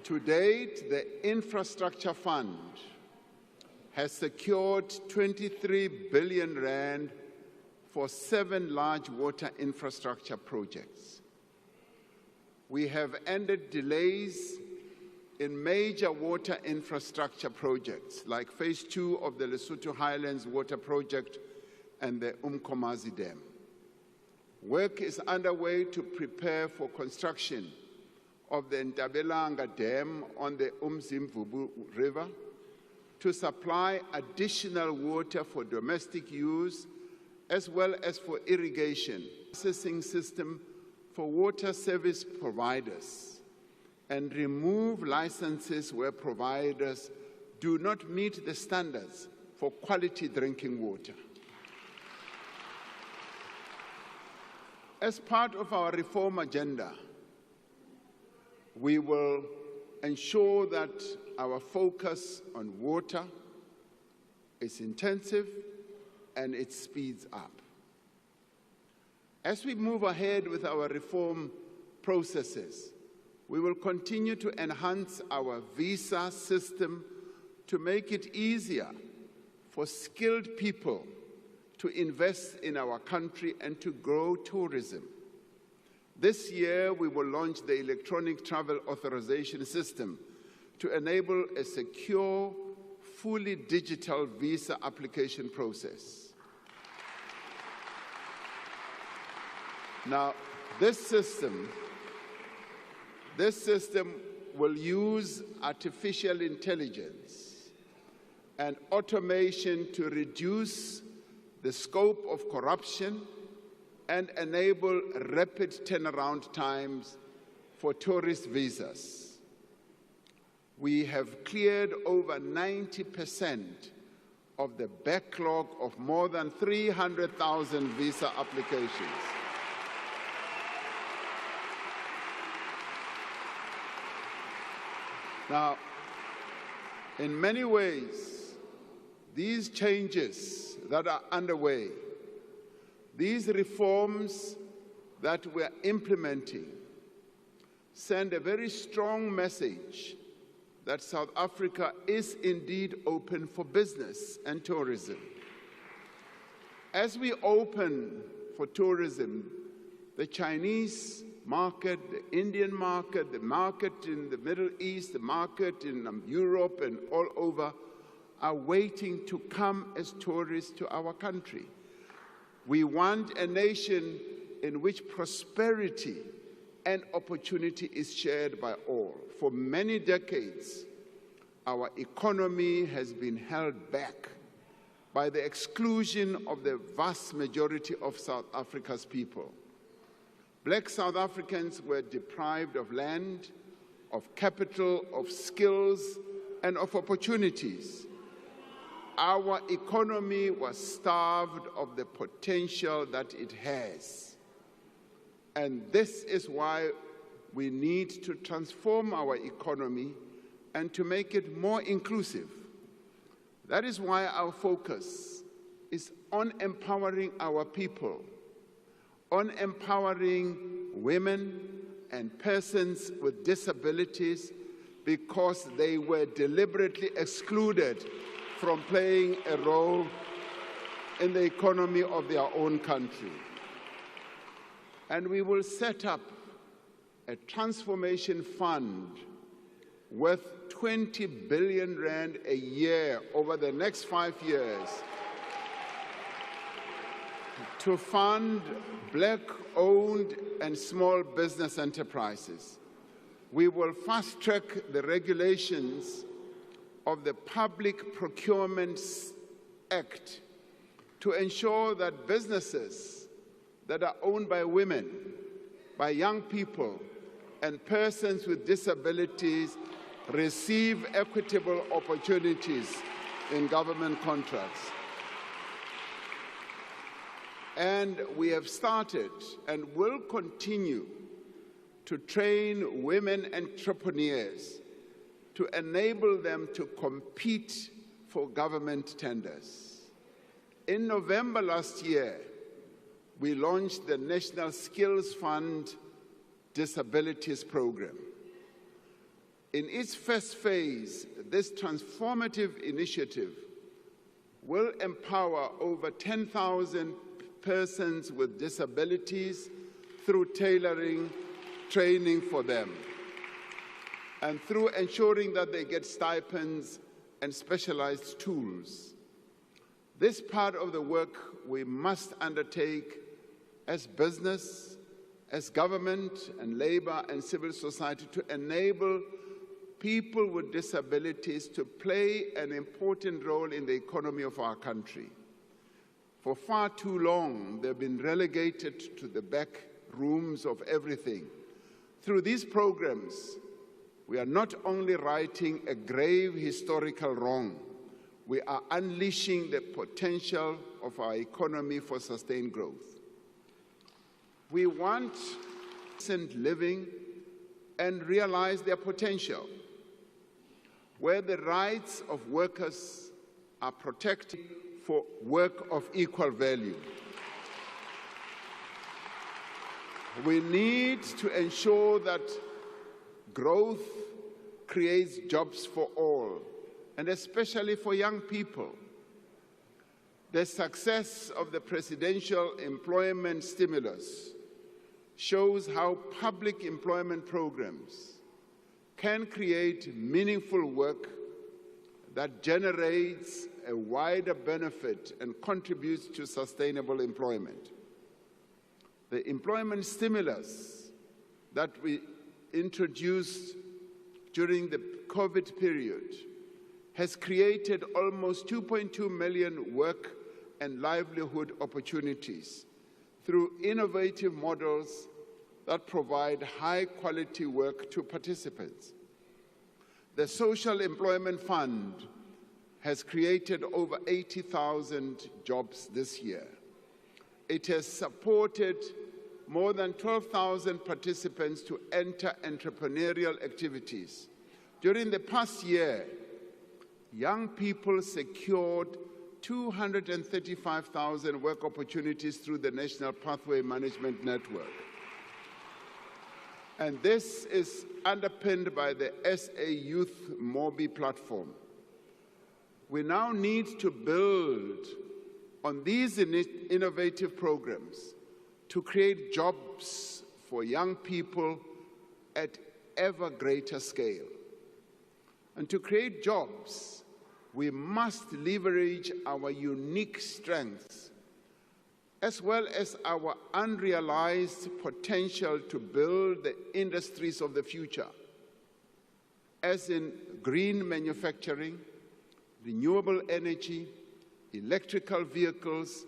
To date, the Infrastructure Fund has secured 23 billion rand for 7 large water infrastructure projects. We have ended delays in major water infrastructure projects like Phase 2 of the Lesotho Highlands Water Project and the Umkomazi Dam. Work is underway to prepare for construction of the Ntabelanga Dam on the Umzimvubu River to supply additional water for domestic use as well as for irrigation, processing system for water service providers, and remove licenses where providers do not meet the standards for quality drinking water. As part of our reform agenda, we will ensure that our focus on water is intensive and it speeds up. As we move ahead with our reform processes, we will continue to enhance our visa system to make it easier for skilled people to invest in our country and to grow tourism. This year, we will launch the electronic travel authorization system to enable a secure, fully digital visa application process. Now, this system will use artificial intelligence and automation to reduce the scope of corruption and enable rapid turnaround times for tourist visas. We have cleared over 90% of the backlog of more than 300,000 visa applications. Now, in many ways, these changes that are underway, these reforms that we're implementing, send a very strong message that South Africa is indeed open for business and tourism. As we open for tourism, the Chinese market, the Indian market, the market in the Middle East, the market in Europe and all over are waiting to come as tourists to our country. We want a nation in which prosperity and opportunity is shared by all. For many decades, our economy has been held back by the exclusion of the vast majority of South Africa's people. Black South Africans were deprived of land, of capital, of skills, and of opportunities. Our economy was starved of the potential that it has. And this is why we need to transform our economy and to make it more inclusive. That is why our focus is on empowering our people, on empowering women and persons with disabilities because they were deliberately excluded from playing a role in the economy of their own country. And we will set up a transformation fund worth 20 billion rand a year over the next 5 years to fund black-owned and small business enterprises. We will fast-track the regulations of the Public Procurement Act to ensure that businesses that are owned by women, by young people, and persons with disabilities receive equitable opportunities in government contracts. And we have started and will continue to train women entrepreneurs to enable them to compete for government tenders. In November last year, we launched the National Skills Fund Disabilities Program. In its first phase, this transformative initiative will empower over 10,000 persons with disabilities through tailoring training for them and through ensuring that they get stipends and specialized tools. This part of the work we must undertake as business, as government and labor and civil society to enable people with disabilities to play an important role in the economy of our country. For far too long, they've been relegated to the back rooms of everything. Through these programs, we are not only righting a grave historical wrong, we are unleashing the potential of our economy for sustained growth. We want decent living and realize their potential, where the rights of workers are protected for work of equal value. We need to ensure that growth creates jobs for all, and especially for young people. The success of the presidential employment stimulus shows how public employment programs can create meaningful work that generates a wider benefit and contributes to sustainable employment. The employment stimulus that we introduced during the COVID period has created almost 2.2 million work and livelihood opportunities through innovative models that provide high-quality work to participants. The Social Employment Fund has created over 80,000 jobs this year. It has supported more than 12,000 participants to enter entrepreneurial activities. During the past year, young people secured 235,000 work opportunities through the National Pathway Management Network. And this is underpinned by the SA Youth Mobi platform. We now need to build on these innovative programs to create jobs for young people at ever greater scale. And to create jobs, we must leverage our unique strengths as well as our unrealized potential to build the industries of the future, as in green manufacturing, renewable energy, electrical vehicles,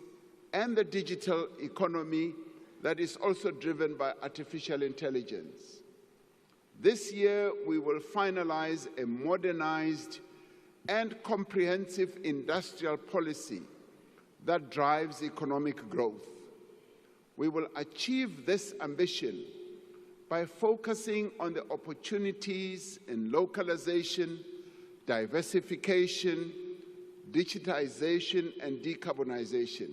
and the digital economy that is also driven by artificial intelligence. This year, we will finalize a modernized and comprehensive industrial policy that drives economic growth. We will achieve this ambition by focusing on the opportunities in localization, diversification, digitization, and decarbonization.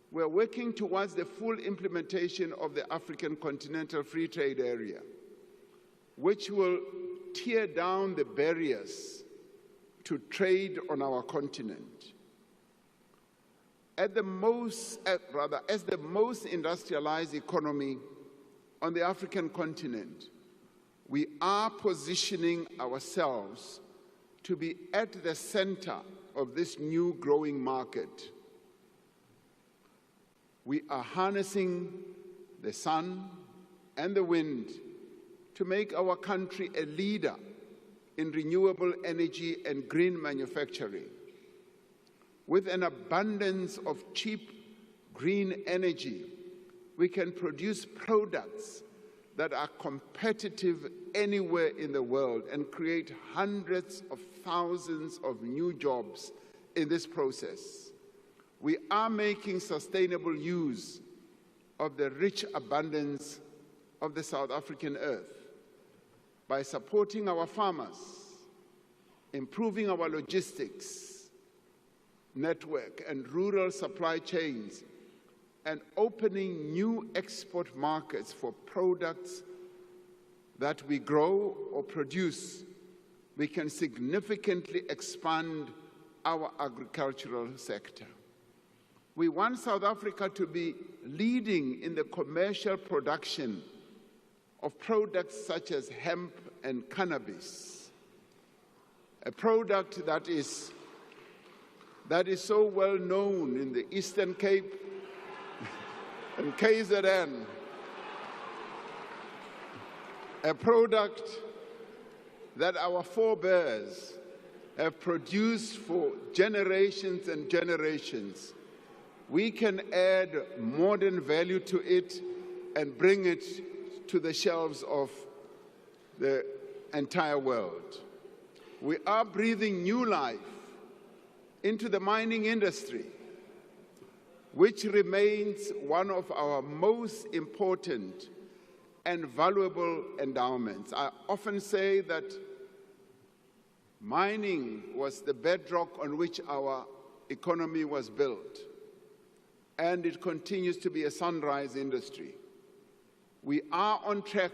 We are working towards the full implementation of the African Continental Free Trade Area, which will tear down the barriers to trade on our continent. As the most industrialized economy on the African continent, we are positioning ourselves to be at the center of this new growing market. We are harnessing the sun and the wind to make our country a leader in renewable energy and green manufacturing. With an abundance of cheap green energy, we can produce products that are competitive anywhere in the world and create hundreds of thousands of new jobs in this process. We are making sustainable use of the rich abundance of the South African earth by supporting our farmers, improving our logistics network and rural supply chains, and opening new export markets for products that we grow or produce. We can significantly expand our agricultural sector. We want South Africa to be leading in the commercial production of products such as hemp and cannabis, a product that is so well known in the Eastern Cape and KZN, a product that our forebears have produced for generations and generations. We can add modern value to it and bring it to the shelves of the entire world. We are breathing new life into the mining industry, which remains one of our most important and valuable endowments. I often say that mining was the bedrock on which our economy was built, and it continues to be a sunrise industry. We are on track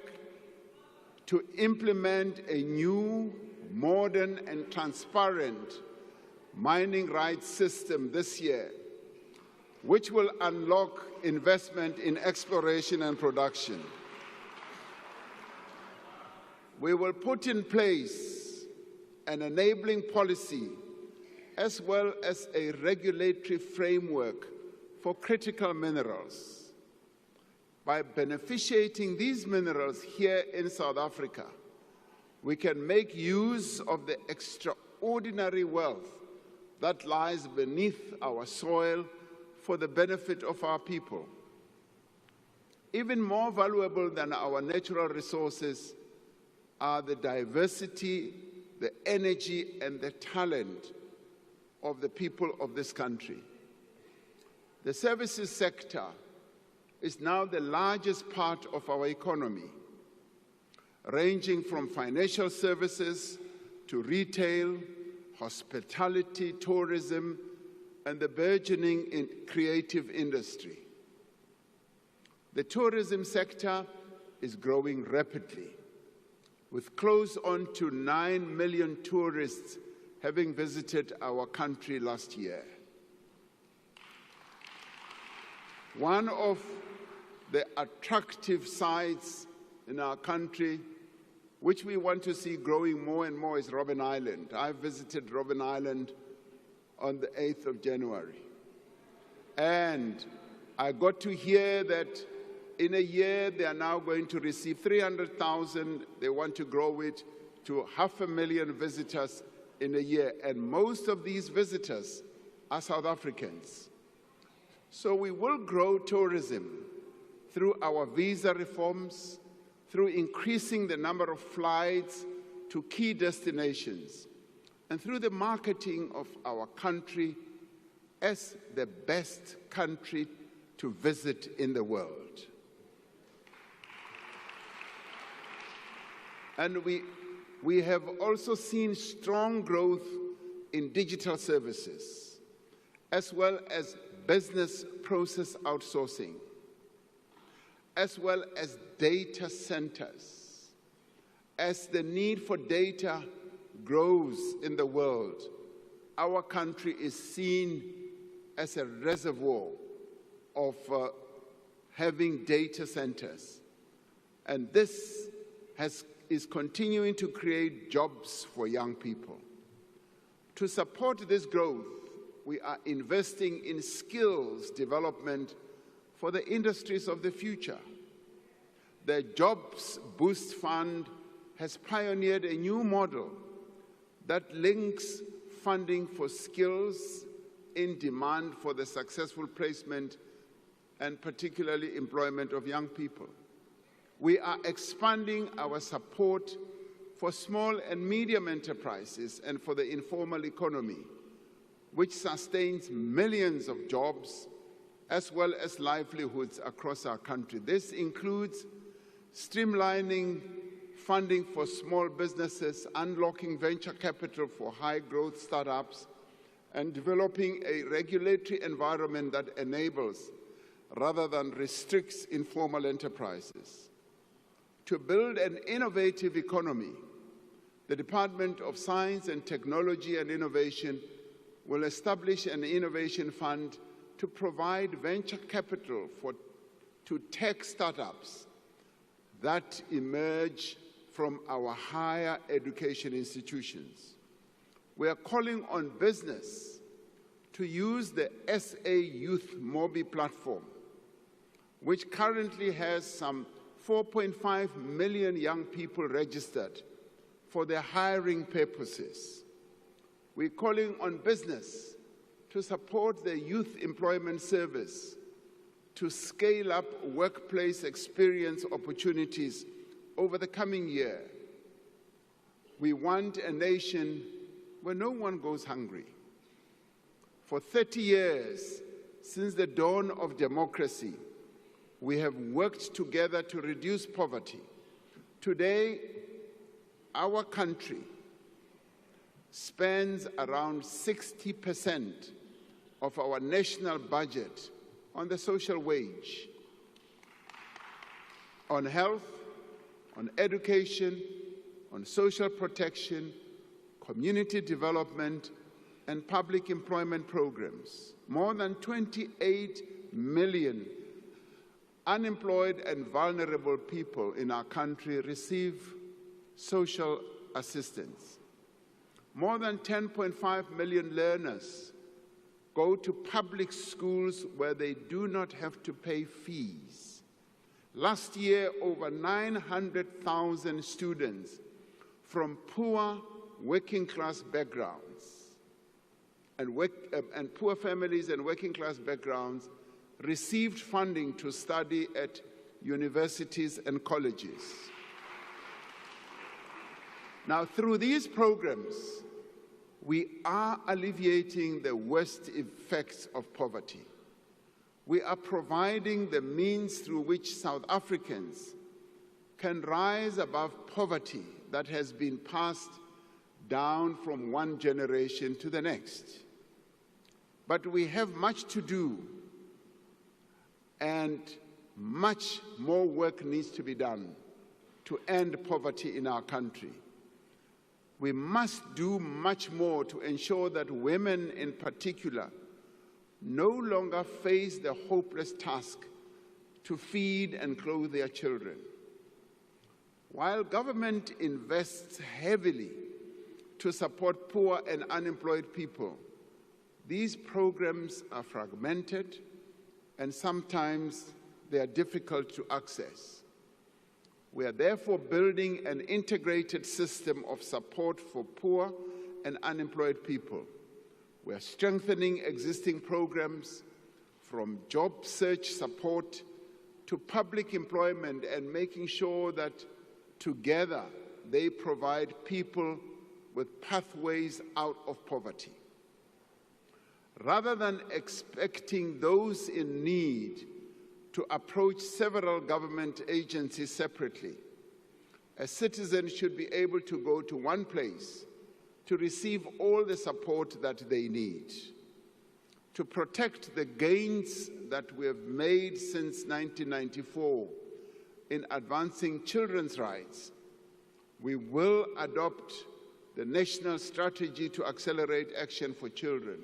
to implement a new, modern, and transparent mining rights system this year, which will unlock investment in exploration and production. We will put in place an enabling policy as well as a regulatory framework for critical minerals. By beneficiating these minerals here in South Africa, we can make use of the extraordinary wealth that lies beneath our soil for the benefit of our people. Even more valuable than our natural resources are the diversity, the energy, and the talent of the people of this country. The services sector is now the largest part of our economy, ranging from financial services to retail, hospitality, tourism, and the burgeoning creative industry. The tourism sector is growing rapidly, with close on to 9 million tourists having visited our country last year. One of the attractive sites in our country, which we want to see growing more and more, is Robben Island. I visited Robben Island on the 8th of January. And I got to hear that in a year they are now going to receive 300,000. They want to grow it to 500,000 visitors in a year. And most of these visitors are South Africans. So we will grow tourism through our visa reforms, through increasing the number of flights to key destinations, and through the marketing of our country as the best country to visit in the world. And we have also seen strong growth in digital services, as well as business process outsourcing, as well as data centers. As the need for data grows in the world, our country is seen as a reservoir of having data centers. And this is continuing to create jobs for young people. To support this growth, we are investing in skills development for the industries of the future. The Jobs Boost Fund has pioneered a new model that links funding for skills in demand for the successful placement and particularly employment of young people. We are expanding our support for small and medium enterprises and for the informal economy, which sustains millions of jobs as well as livelihoods across our country. This includes streamlining funding for small businesses, unlocking venture capital for high-growth startups, and developing a regulatory environment that enables rather than restricts informal enterprises. To build an innovative economy, the Department of Science and Technology and Innovation will establish an innovation fund to provide venture capital to tech startups that emerge from our higher education institutions. We are calling on business to use the SA Youth Mobi platform, which currently has some 4.5 million young people registered for their hiring purposes. We're calling on business to support the Youth Employment Service to scale up workplace experience opportunities over the coming year. We want a nation where no one goes hungry. For 30 years, since the dawn of democracy, we have worked together to reduce poverty. Today, our country spends around 60% of our national budget on the social wage, on health, on education, on social protection, community development, and public employment programs. More than 28 million unemployed and vulnerable people in our country receive social assistance. More than 10.5 million learners go to public schools where they do not have to pay fees. Last year, over 900,000 students from poor working-class backgrounds and poor families and working-class backgrounds received funding to study at universities and colleges. Now, through these programs, we are alleviating the worst effects of poverty. We are providing the means through which South Africans can rise above poverty that has been passed down from one generation to the next. But we have much to do, and much more work needs to be done to end poverty in our country. We must do much more to ensure that women in particular no longer face the hopeless task to feed and clothe their children. While government invests heavily to support poor and unemployed people, these programs are fragmented and sometimes they are difficult to access. We are therefore building an integrated system of support for poor and unemployed people. We are strengthening existing programs from job search support to public employment and making sure that together they provide people with pathways out of poverty. Rather than expecting those in need to approach several government agencies separately, a citizen should be able to go to one place to receive all the support that they need. To protect the gains that we have made since 1994 in advancing children's rights, we will adopt the National Strategy to Accelerate Action for Children,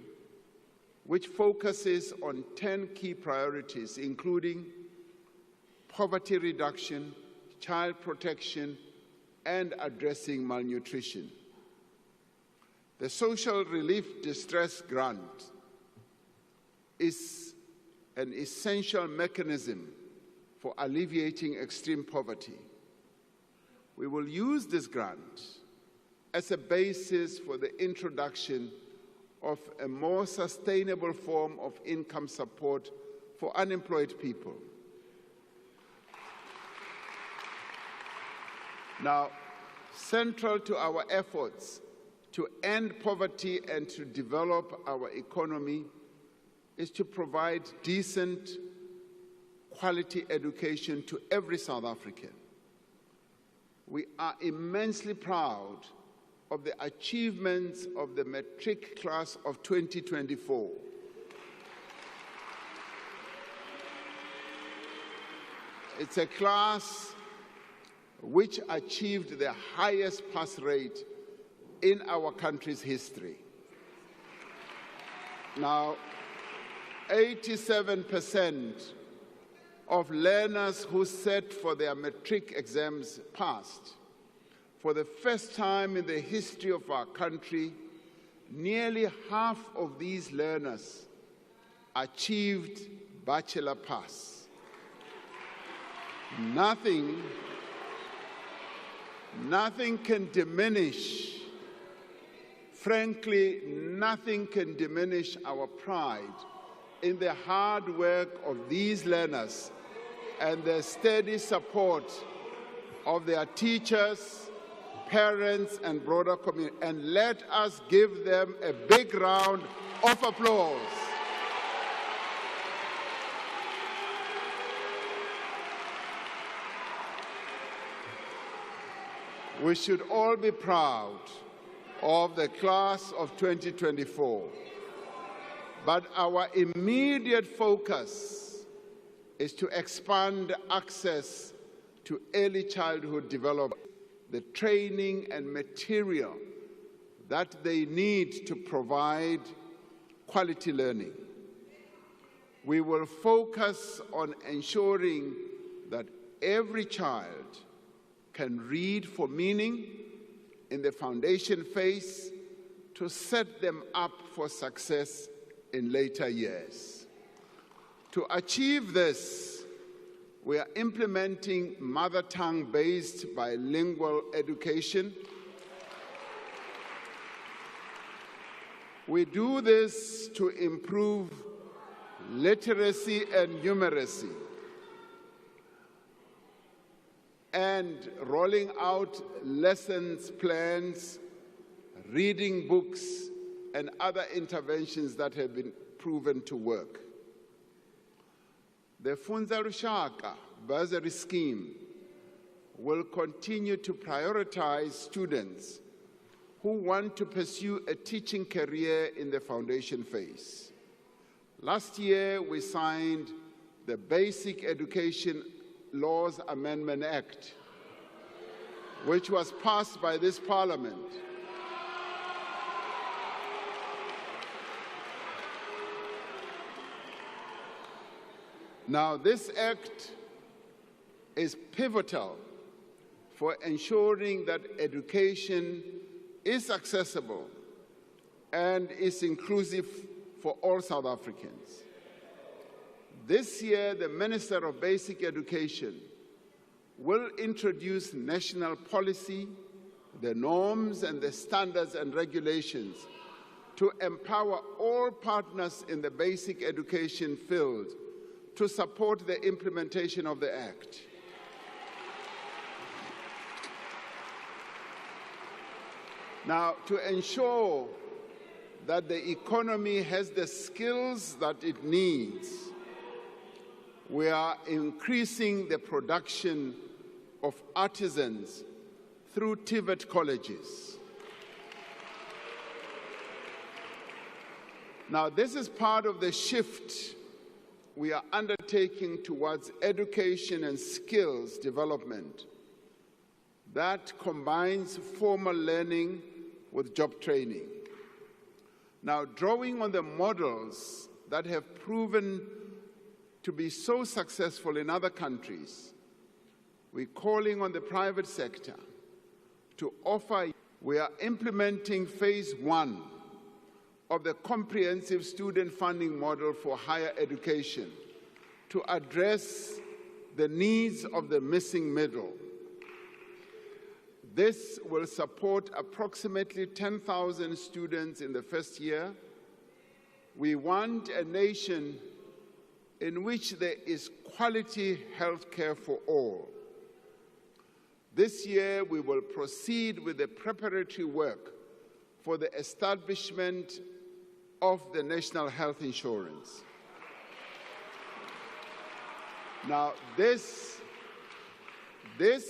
which focuses on 10 key priorities, including poverty reduction, child protection, and addressing malnutrition. The Social Relief Distress Grant is an essential mechanism for alleviating extreme poverty. We will use this grant as a basis for the introduction of a more sustainable form of income support for unemployed people. Now, central to our efforts to end poverty and to develop our economy is to provide decent, quality education to every South African. We are immensely proud of the achievements of the matric class of 2024. It's a class which achieved the highest pass rate in our country's history. Now, 87% of learners who sat for their matric exams passed. For the first time in the history of our country, nearly half of these learners achieved bachelor pass. Nothing can diminish, frankly, nothing can diminish our pride in the hard work of these learners and the steady support of their teachers, parents, and broader community. And let us give them a big round of applause. We should all be proud of the class of 2024. But our immediate focus is to expand access to early childhood development, the training and material that they need to provide quality learning. We will focus on ensuring that every child can read for meaning in the foundation phase to set them up for success in later years. To achieve this, we are implementing mother tongue-based bilingual education. We do this to improve literacy and numeracy, and rolling out lessons plans, reading books, and other interventions that have been proven to work. The Funza Lushaka bursary scheme will continue to prioritize students who want to pursue a teaching career in the foundation phase. Last year, we signed the Basic Education Laws Amendment Act, which was passed by this Parliament. Now, this act is pivotal for ensuring that education is accessible and is inclusive for all South Africans. This year, the Minister of Basic Education will introduce national policy, the norms and the standards and regulations to empower all partners in the basic education field to support the implementation of the Act. Now, to ensure that the economy has the skills that it needs, we are increasing the production of artisans through TVET colleges. Now, this is part of the shift we are undertaking towards education and skills development that combines formal learning with job training. Now, drawing on the models that have proven to be so successful in other countries, we're calling on the private sector to offer. We are implementing phase 1 of the comprehensive student funding model for higher education, to address the needs of the missing middle. This will support approximately 10,000 students in the first year. We want a nation in which there is quality health care for all. This year, we will proceed with the preparatory work for the establishment of the National Health Insurance. Now, this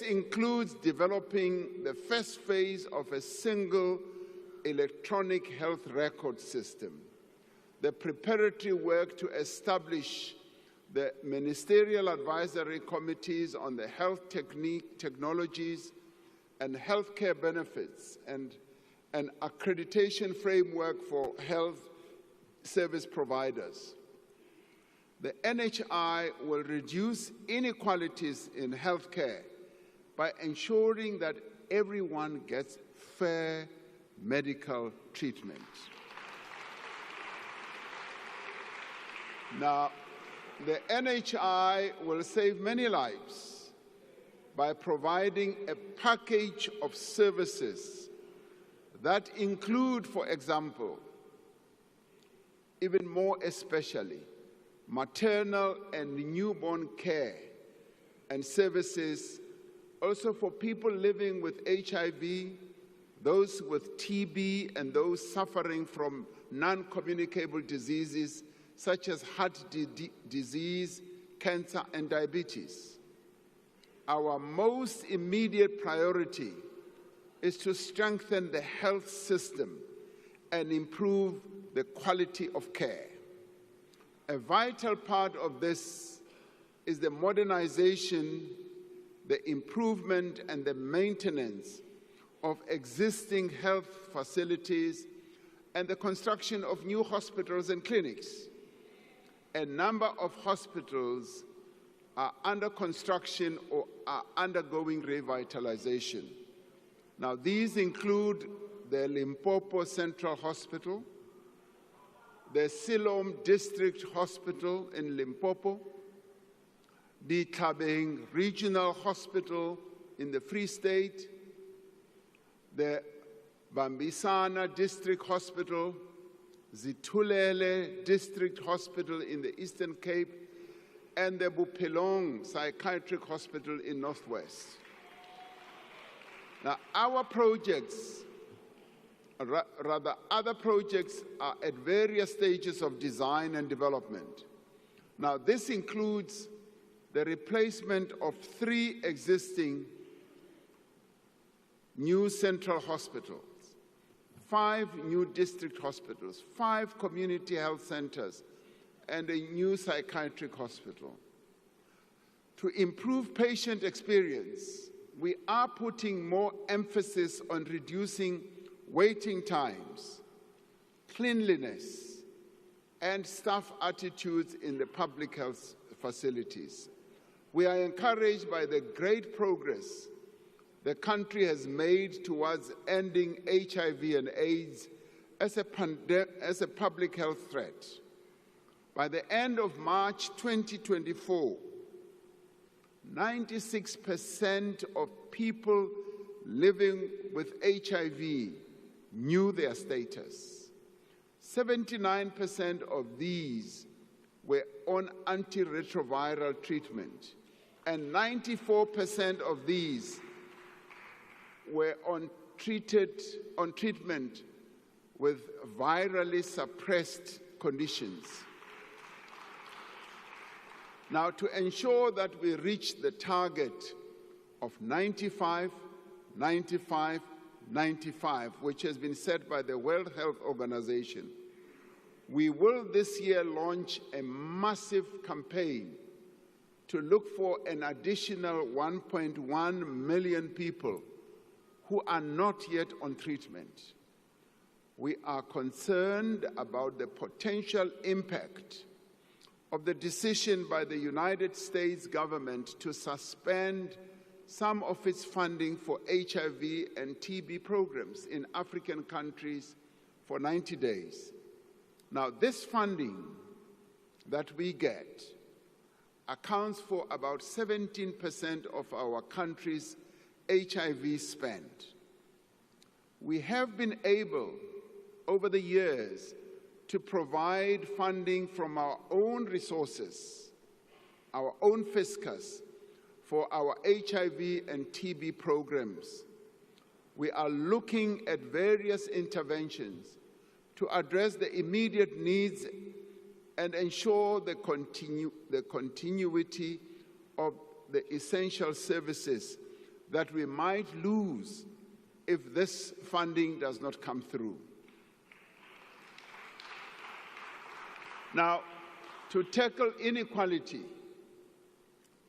includes developing the first phase of a single electronic health record system, the preparatory work to establish the ministerial advisory committees on the health technologies and healthcare benefits, and an accreditation framework for health service providers. The NHI will reduce inequalities in healthcare by ensuring that everyone gets fair medical treatment. Now, the NHI will save many lives by providing a package of services that include, for example, even more especially, maternal and newborn care and services also for people living with HIV, those with TB, and those suffering from non-communicable diseases such as heart disease, cancer, and diabetes. Our most immediate priority is to strengthen the health system and improve the quality of care. A vital part of this is the modernization, the improvement, and the maintenance of existing health facilities and the construction of new hospitals and clinics. A number of hospitals are under construction or are undergoing revitalization. Now, these include the Limpopo Central Hospital, the Siloam District Hospital in Limpopo, the Tlhabeng Regional Hospital in the Free State, the Bambisana District Hospital, Zitulele District Hospital in the Eastern Cape, and the Buphelong Psychiatric Hospital in Northwest. Now, our projects, rather other projects, are at various stages of design and development. Now, this includes the replacement of 3 existing new central hospitals, 5 new district hospitals, 5 community health centers, and a new psychiatric hospital. To improve patient experience, we are putting more emphasis on reducing waiting times, cleanliness, and staff attitudes in the public health facilities. We are encouraged by the great progress the country has made towards ending HIV and AIDS as a public health threat. By the end of March 2024, 96% of people living with HIV knew their status. 79% of these were on antiretroviral treatment, and 94% of these were on treatment with virally suppressed conditions. Now, to ensure that we reach the target of 95, 95, 95, which has been set by the World Health Organization, we will this year launch a massive campaign to look for an additional 1.1 million people who are not yet on treatment. We are concerned about the potential impact of the decision by the United States government to suspend some of its funding for HIV and TB programs in African countries for 90 days. Now, this funding that we get accounts for about 17% of our country's HIV spend. We have been able, over the years, to provide funding from our own resources, our own fiscus, for our HIV and TB programs. We are looking at various interventions to address the immediate needs and ensure the continuity of the essential services that we might lose if this funding does not come through. Now, to tackle inequality,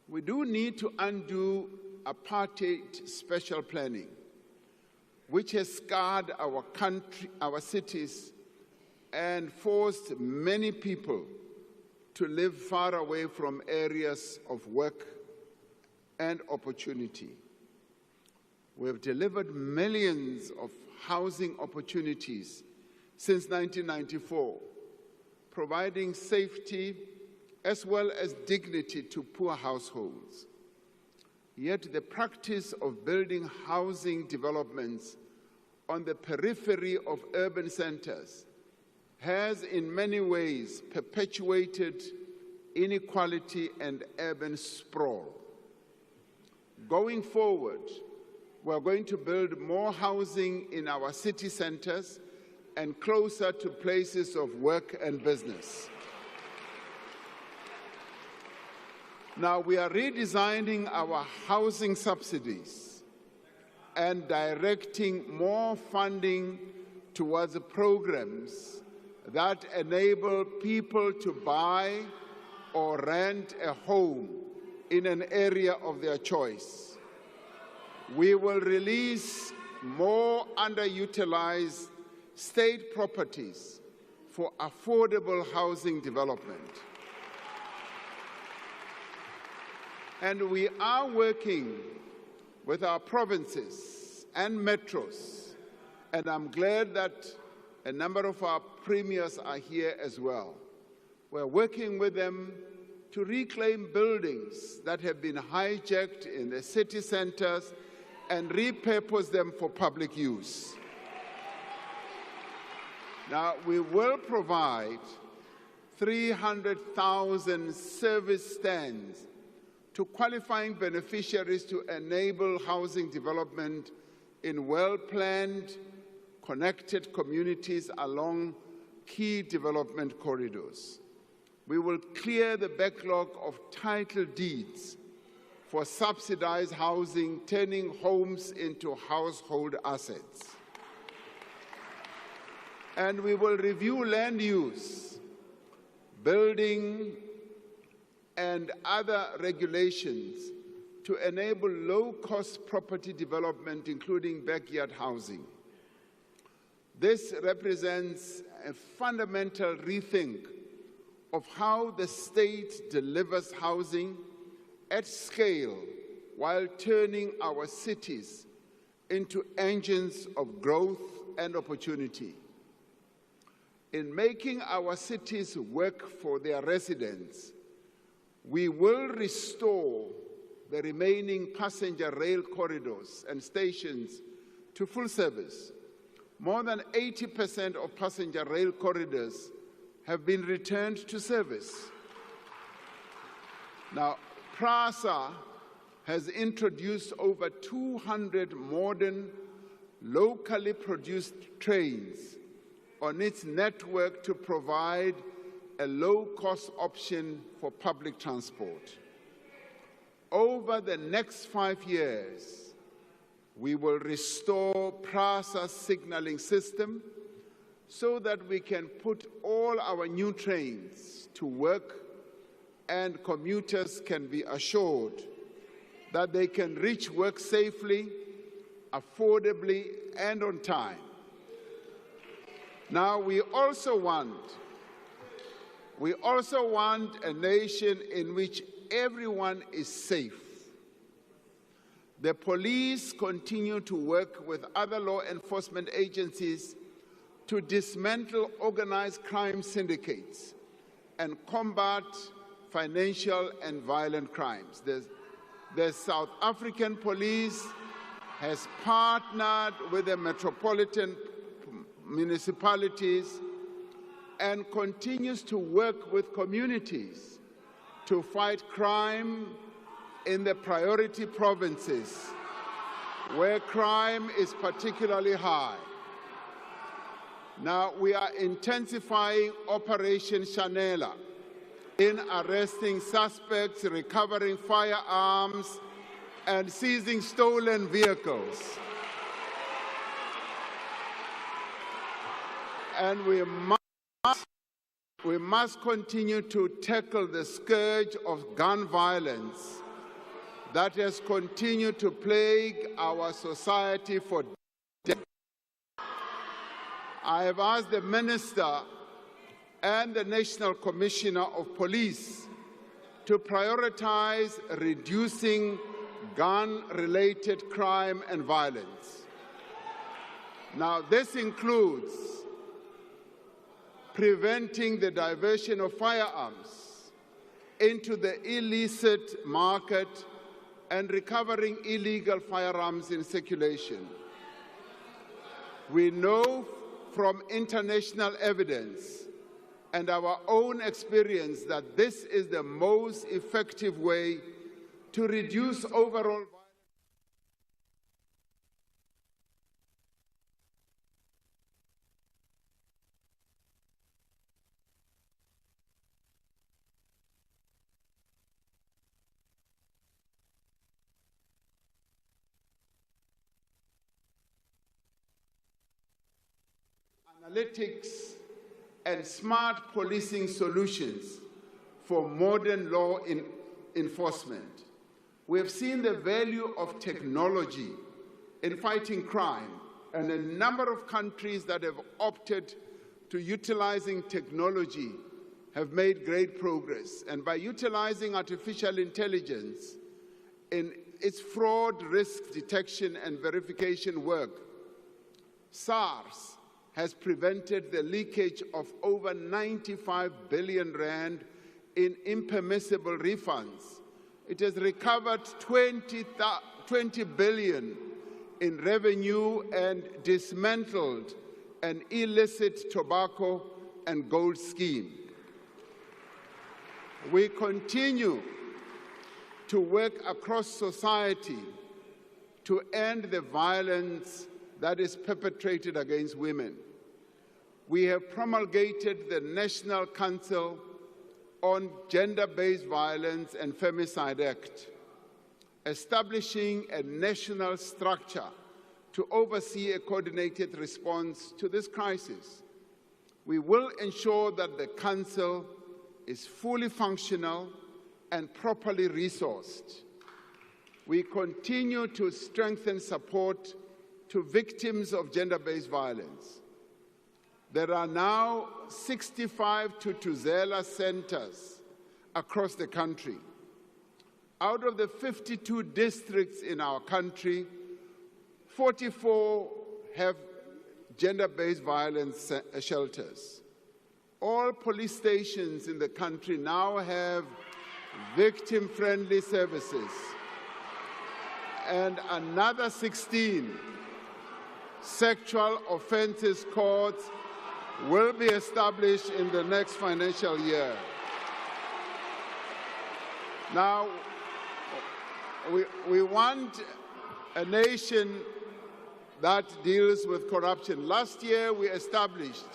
we do need to undo apartheid special planning, which has scarred our country, our cities, and forced many people to live far away from areas of work and opportunity. We have delivered millions of housing opportunities since 1994, providing safety as well as dignity to poor households. Yet the practice of building housing developments on the periphery of urban centers has in many ways perpetuated inequality and urban sprawl. Going forward, we are going to build more housing in our city centers and closer to places of work and business. Now, we are redesigning our housing subsidies and directing more funding towards programs that enable people to buy or rent a home in an area of their choice. We will release more underutilized state properties for affordable housing development. And we are working with our provinces and metros, and I'm glad that a number of our premiers are here as well. We're working with them to reclaim buildings that have been hijacked in the city centers and repurpose them for public use. Now, we will provide 300,000 service stands to qualifying beneficiaries to enable housing development in well-planned, connected communities along key development corridors. We will clear the backlog of title deeds for subsidized housing, turning homes into household assets. And we will review land use, building, and other regulations to enable low-cost property development, including backyard housing. This represents a fundamental rethink of how the state delivers housing at scale while turning our cities into engines of growth and opportunity. In making our cities work for their residents, we will restore the remaining passenger rail corridors and stations to full service. More than 80% of passenger rail corridors have been returned to service. Now, PRASA has introduced over 200 modern, locally produced trains on its network to provide a low-cost option for public transport. Over the next 5 years, we will restore PRASA's signaling system so that we can put all our new trains to work and commuters can be assured that they can reach work safely, affordably, and on time. Now, we also want a nation in which everyone is safe. The police continue to work with other law enforcement agencies to dismantle organized crime syndicates and combat financial and violent crimes. The South African police has partnered with the metropolitan municipalities and continues to work with communities to fight crime in the priority provinces where crime is particularly high. Now, we are intensifying Operation Shanela in arresting suspects, recovering firearms, and seizing stolen vehicles. And we must continue to tackle the scourge of gun violence that has continued to plague our society for decades. I have asked the Minister and the National Commissioner of Police to prioritize reducing gun-related crime and violence. Now, this includes preventing the diversion of firearms into the illicit market and recovering illegal firearms in circulation. We know from international evidence and our own experience that this is the most effective way to reduce overall violence. Analytics and smart policing solutions for modern law enforcement. We have seen the value of technology in fighting crime, and a number of countries that have opted to utilizing technology have made great progress. And by utilizing artificial intelligence in its fraud risk detection and verification work, SARS has prevented the leakage of over 95 billion rand in impermissible refunds. It has recovered 20 billion in revenue and dismantled an illicit tobacco and gold scheme. We continue to work across society to end the violence that is perpetrated against women. We have promulgated the National Council on Gender-Based Violence and Femicide Act, establishing a national structure to oversee a coordinated response to this crisis. We will ensure that the Council is fully functional and properly resourced. We continue to strengthen support to victims of gender-based violence. There are now 65 Thuthuzela centers across the country. Out of the 52 districts in our country, 44 have gender-based violence shelters. All police stations in the country now have victim-friendly services, and another 16 sexual offences courts will be established in the next financial year. Now, we want a nation that deals with corruption. Last year, we established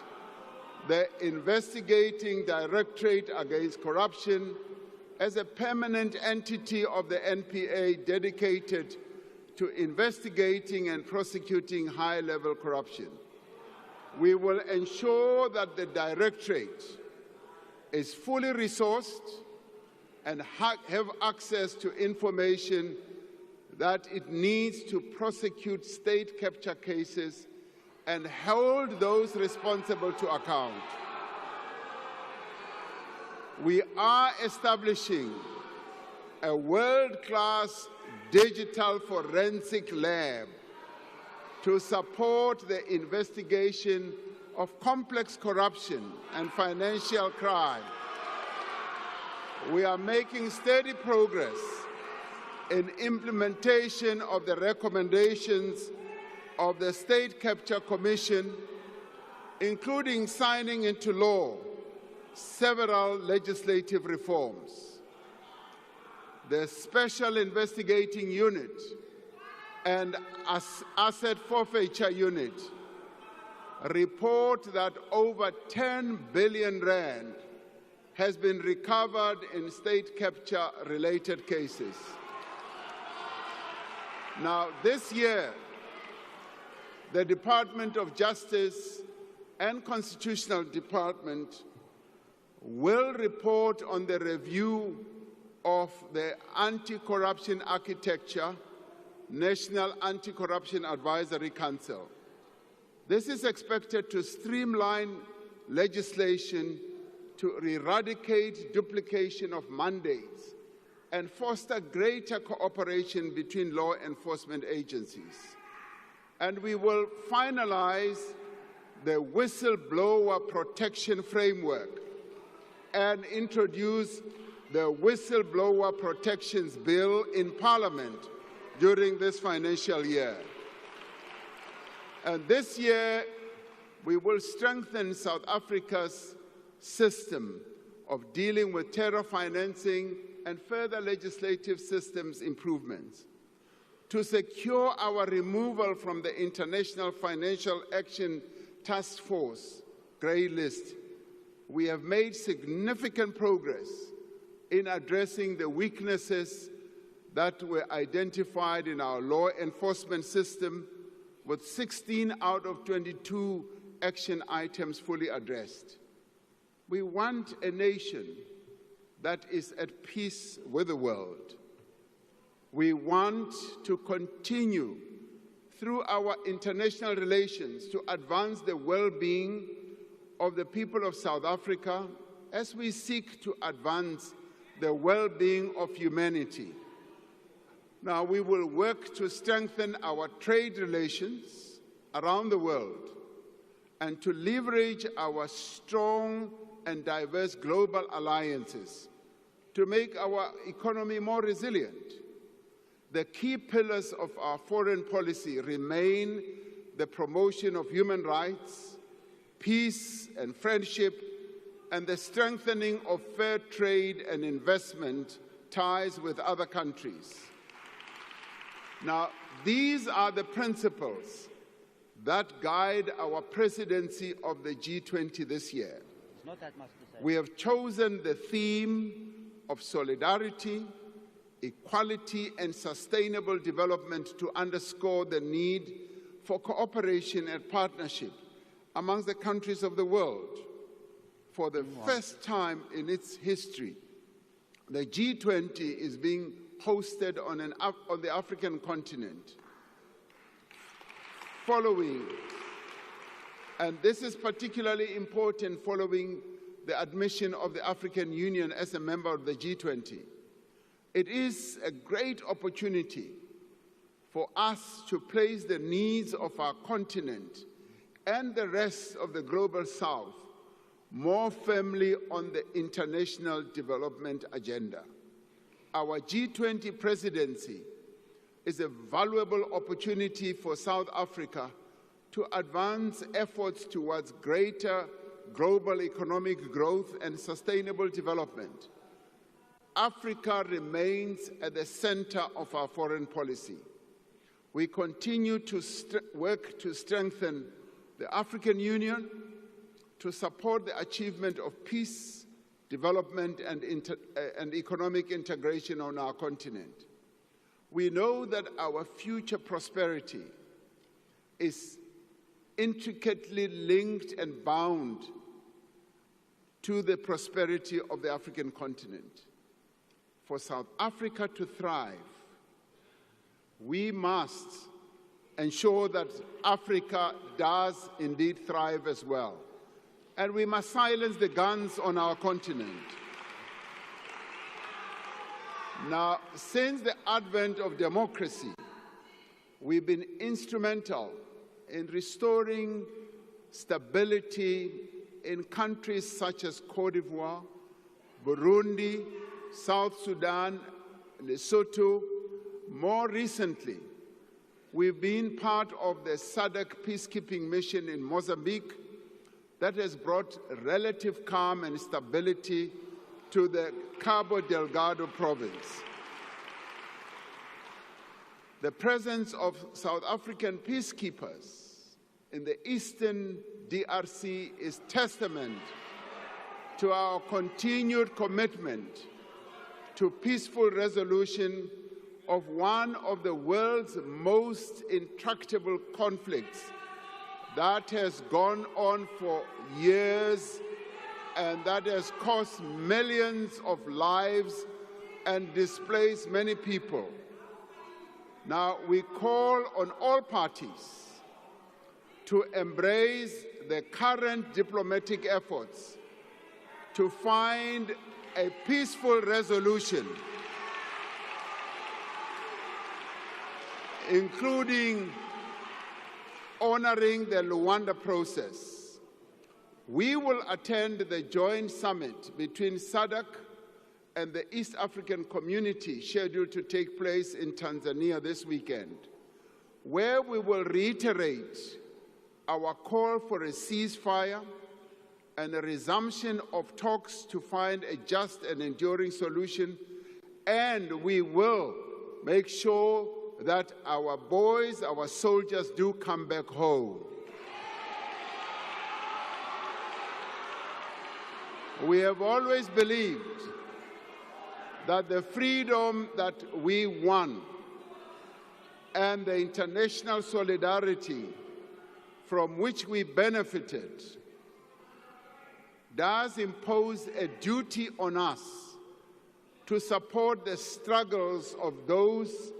the Investigating Directorate Against Corruption as a permanent entity of the NPA dedicated to investigating and prosecuting high-level corruption. We will ensure that the Directorate is fully resourced and have access to information that it needs to prosecute state capture cases and hold those responsible to account. We are establishing a world-class digital forensic lab to support the investigation of complex corruption and financial crime. We are making steady progress in implementation of the recommendations of the State Capture Commission, including signing into law several legislative reforms. The Special Investigating Unit and Asset Forfeiture Unit report that over 10 billion rand has been recovered in state capture-related cases. Now, this year, the Department of Justice and Constitutional Department will report on the review of the Anti-Corruption Architecture National Anti-Corruption Advisory Council. This is expected to streamline legislation to eradicate duplication of mandates and foster greater cooperation between law enforcement agencies. And we will finalize the whistleblower protection framework and introduce the Whistleblower Protections Bill in Parliament during this financial year. And this year, we will strengthen South Africa's system of dealing with terror financing and further legislative systems improvements. To secure our removal from the International Financial Action Task Force grey list, we have made significant progress in addressing the weaknesses that were identified in our law enforcement system, with 16 out of 22 action items fully addressed. We want a nation that is at peace with the world. We want to continue through our international relations to advance the well-being of the people of South Africa as we seek to advance the well-being of humanity. Now, we will work to strengthen our trade relations around the world and to leverage our strong and diverse global alliances to make our economy more resilient. The key pillars of our foreign policy remain the promotion of human rights, peace and friendship, and the strengthening of fair trade and investment ties with other countries. Now, these are the principles that guide our presidency of the G20 this year. Not that much to say. We have chosen the theme of solidarity, equality, and sustainable development to underscore the need for cooperation and partnership amongst the countries of the world. For the first time in its history, the G20 is being hosted on the African continent. And this is particularly important following the admission of the African Union as a member of the G20. It is a great opportunity for us to place the needs of our continent and the rest of the global South more firmly on the international development agenda. Our G20 presidency is a valuable opportunity for South Africa to advance efforts towards greater global economic growth and sustainable development. Africa remains at the center of our foreign policy. We continue to work to strengthen the African Union, to support the achievement of peace, development, and economic integration on our continent. We know that our future prosperity is intricately linked and bound to the prosperity of the African continent. For South Africa to thrive, we must ensure that Africa does indeed thrive as well. And we must silence the guns on our continent. Now, since the advent of democracy, we've been instrumental in restoring stability in countries such as Côte d'Ivoire, Burundi, South Sudan, Lesotho. More recently, we've been part of the SADC peacekeeping mission in Mozambique that has brought relative calm and stability to the Cabo Delgado province. The presence of South African peacekeepers in the eastern DRC is testament to our continued commitment to peaceful resolution of one of the world's most intractable conflicts that has gone on for years and that has cost millions of lives and displaced many people. Now, we call on all parties to embrace the current diplomatic efforts to find a peaceful resolution, including honoring the Luanda process. We will attend the joint summit between SADC and the East African Community scheduled to take place in Tanzania this weekend, where we will reiterate our call for a ceasefire and a resumption of talks to find a just and enduring solution, and we will make sure that our boys, our soldiers do come back home. We have always believed that the freedom that we won and the international solidarity from which we benefited does impose a duty on us to support the struggles of those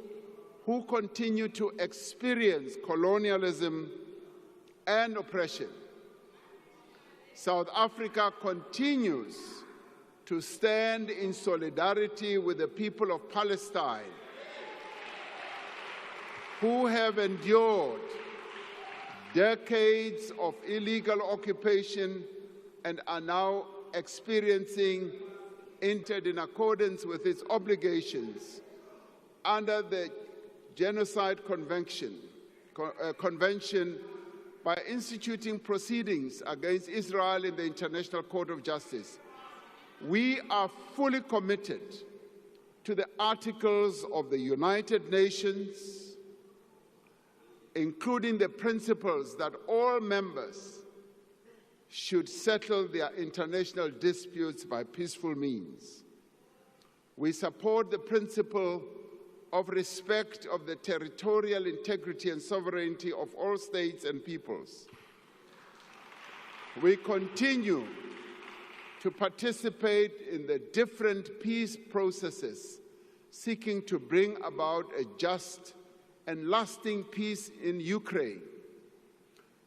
who continue to experience colonialism and oppression. South Africa continues to stand in solidarity with the people of Palestine, who have endured decades of illegal occupation and are now experiencing, entered in accordance with its obligations under the Genocide Convention by instituting proceedings against Israel in the International Court of Justice. We are fully committed to the articles of the United Nations, including the principles that all members should settle their international disputes by peaceful means. We support the principle of respect of the territorial integrity and sovereignty of all states and peoples. We continue to participate in the different peace processes seeking to bring about a just and lasting peace in Ukraine.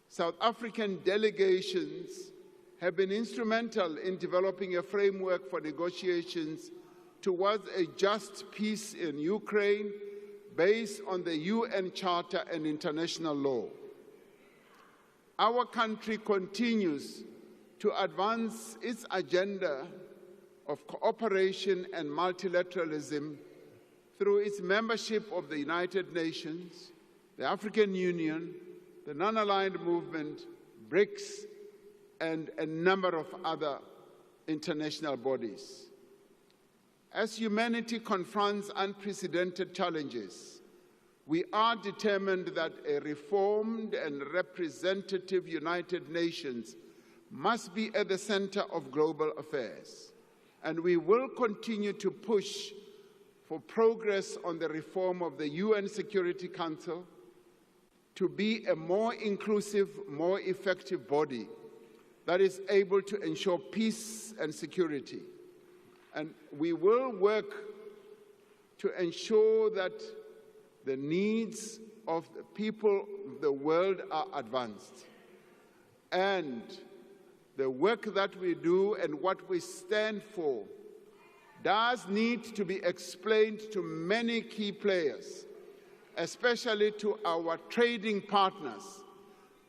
South African delegations have been instrumental in developing a framework for negotiations towards a just peace in Ukraine based on the UN Charter and international law. Our country continues to advance its agenda of cooperation and multilateralism through its membership of the United Nations, the African Union, the Non-Aligned Movement, BRICS, and a number of other international bodies. As humanity confronts unprecedented challenges, we are determined that a reformed and representative United Nations must be at the center of global affairs, and we will continue to push for progress on the reform of the UN Security Council to be a more inclusive, more effective body that is able to ensure peace and security. And we will work to ensure that the needs of the people of the world are advanced. And the work that we do and what we stand for does need to be explained to many key players, especially to our trading partners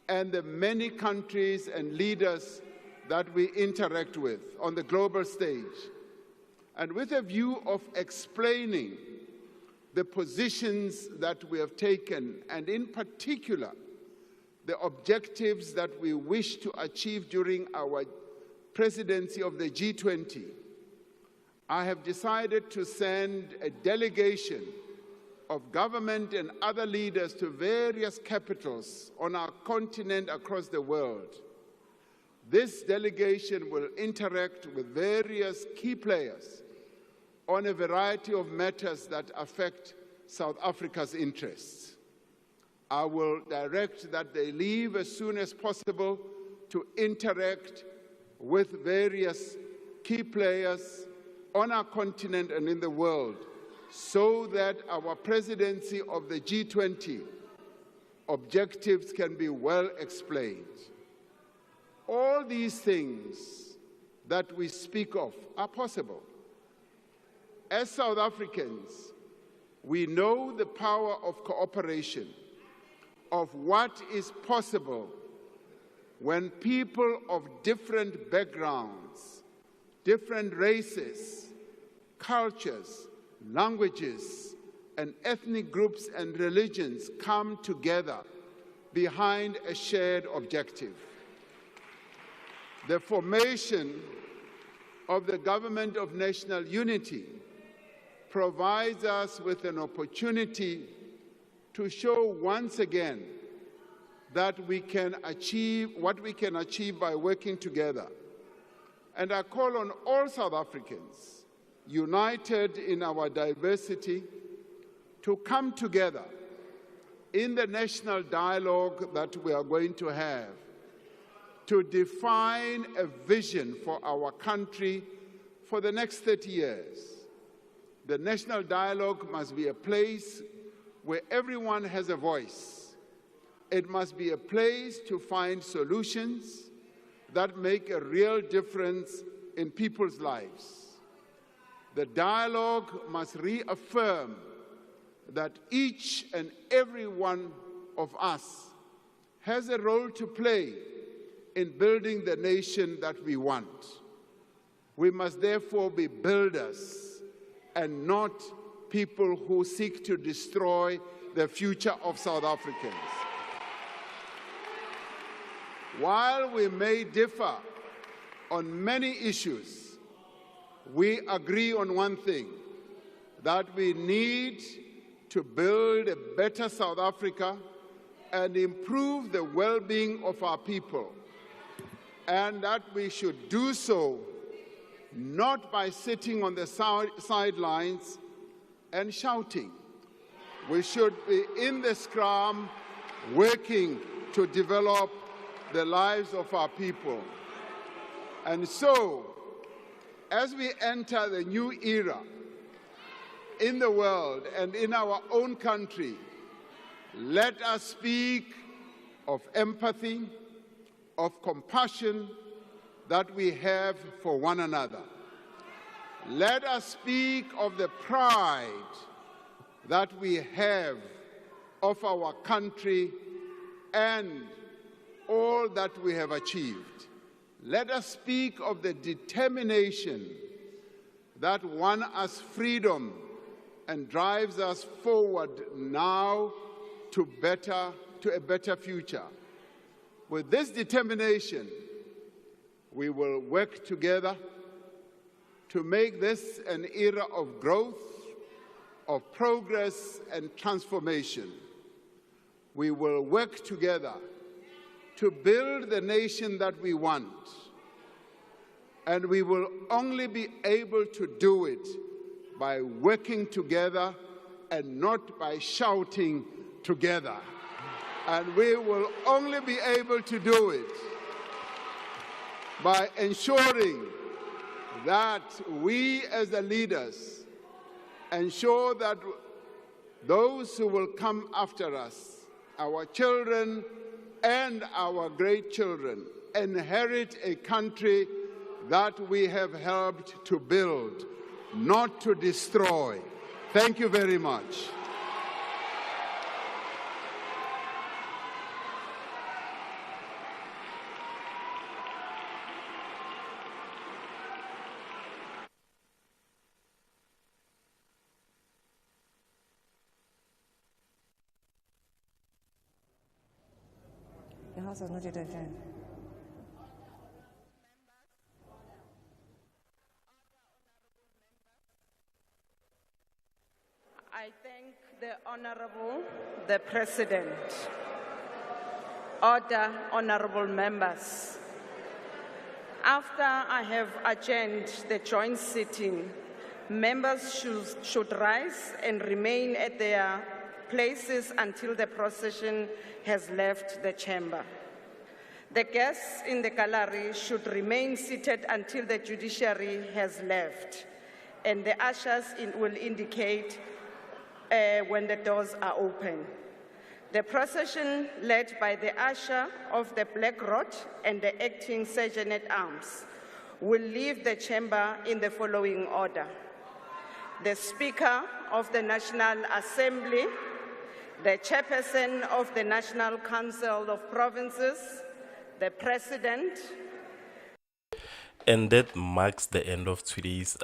and the many countries and leaders that we interact with on the global stage. and with a view of explaining the positions that we have taken, and in particular, the objectives that we wish to achieve during our presidency of the G20, I have decided to send a delegation of government and other leaders to various capitals on our continent across the world. This delegation will interact with various key players on a variety of matters that affect South Africa's interests. I will direct that they leave as soon as possible to interact with various key players on our continent and in the world, so that our presidency of the G20 objectives can be well explained. All these things that we speak of are possible. As South Africans, we know the power of cooperation, of what is possible when people of different backgrounds, different races, cultures, languages, and ethnic groups and religions come together behind a shared objective. The formation of the Government of National Unity provides us with an opportunity to show once again that we can achieve what we can achieve by working together. And I call on all South Africans, united in our diversity, to come together in the national dialogue that we are going to have, to define a vision for our country for the next 30 years. The national dialogue must be a place where everyone has a voice. It must be a place to find solutions that make a real difference in people's lives. The dialogue must reaffirm that each and every one of us has a role to play in building the nation that we want. We must therefore be builders and not people who seek to destroy the future of South Africans. While we may differ on many issues, we agree on one thing, that we need to build a better South Africa and improve the well-being of our people, and that we should do so not by sitting on the sidelines and shouting. We should be in the scrum, working to develop the lives of our people. And so, as we enter the new era in the world and in our own country, let us speak of empathy, of compassion that we have for one another. Let us speak of the pride that we have of our country and all that we have achieved. Let us speak of the determination that won us freedom and drives us forward now to a better future. With this determination, we will work together to make this an era of growth, of progress and transformation. We will work together to build the nation that we want. And we will only be able to do it by working together and not by shouting together. And we will only be able to do it by ensuring that we as the leaders ensure that those who will come after us, our children and our great children, inherit a country that we have helped to build, not to destroy. Thank you very much. House has not yet adjourned. I thank the Honorable, the President. Order, honorable members. After I have adjourned the joint sitting, members should rise and remain at their places until the procession has left the chamber. The guests in the gallery should remain seated until the judiciary has left, and the ushers will indicate when the doors are open. The procession, led by the usher of the Black Rod and the acting Sergeant-at-Arms, will leave the chamber in the following order: the Speaker of the National Assembly, the Chairperson of the National Council of Provinces, the President. And that marks the end of today's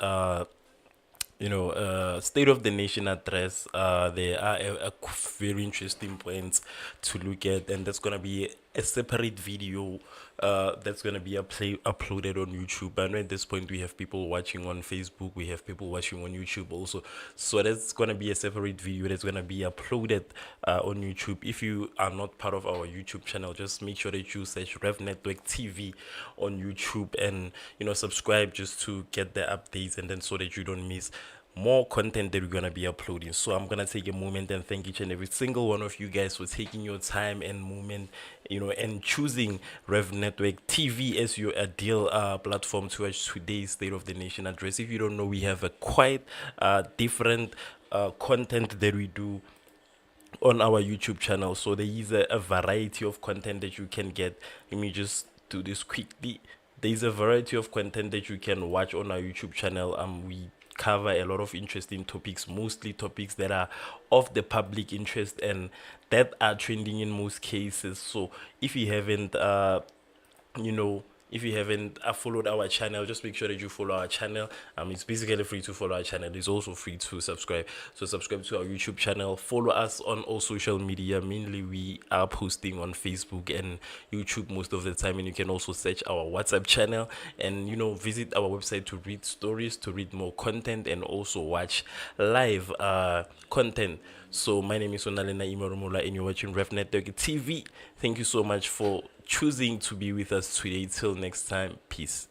State of the Nation address. There are a very interesting points to look at, and that's going to be a separate video that's going to be uploaded on YouTube. I know at this point we have people watching on Facebook, we have people watching on YouTube also, so that's going to be a separate video that's going to be uploaded on YouTube. If you are not part of our YouTube channel, just make sure that you search Rev Network TV on YouTube and subscribe just to get the updates, and then so that you don't miss more content that we're going to be uploading. So I'm going to take a moment and thank each and every single one of you guys for taking your time and moment, and choosing Rev Network TV as your ideal platform to watch today's State of the Nation address. If you don't know, we have a quite different content that we do on our YouTube channel. So there is a variety of content that you can get. Let me just do this quickly. There is a variety of content that you can watch on our YouTube channel. We cover a lot of interesting topics, mostly topics that are of the public interest and that are trending in most cases. So if you haven't followed our channel, just make sure that you follow our channel. It's basically free to follow our channel. It's also free to subscribe. So subscribe to our YouTube channel. Follow us on all social media. Mainly we are posting on Facebook and YouTube most of the time, and you can also search our WhatsApp channel and visit our website to read stories, to read more content, and also watch live content. So my name is Onalena Imarumula and you're watching Rev Network TV. Thank you so much for choosing to be with us today. Till next time, peace.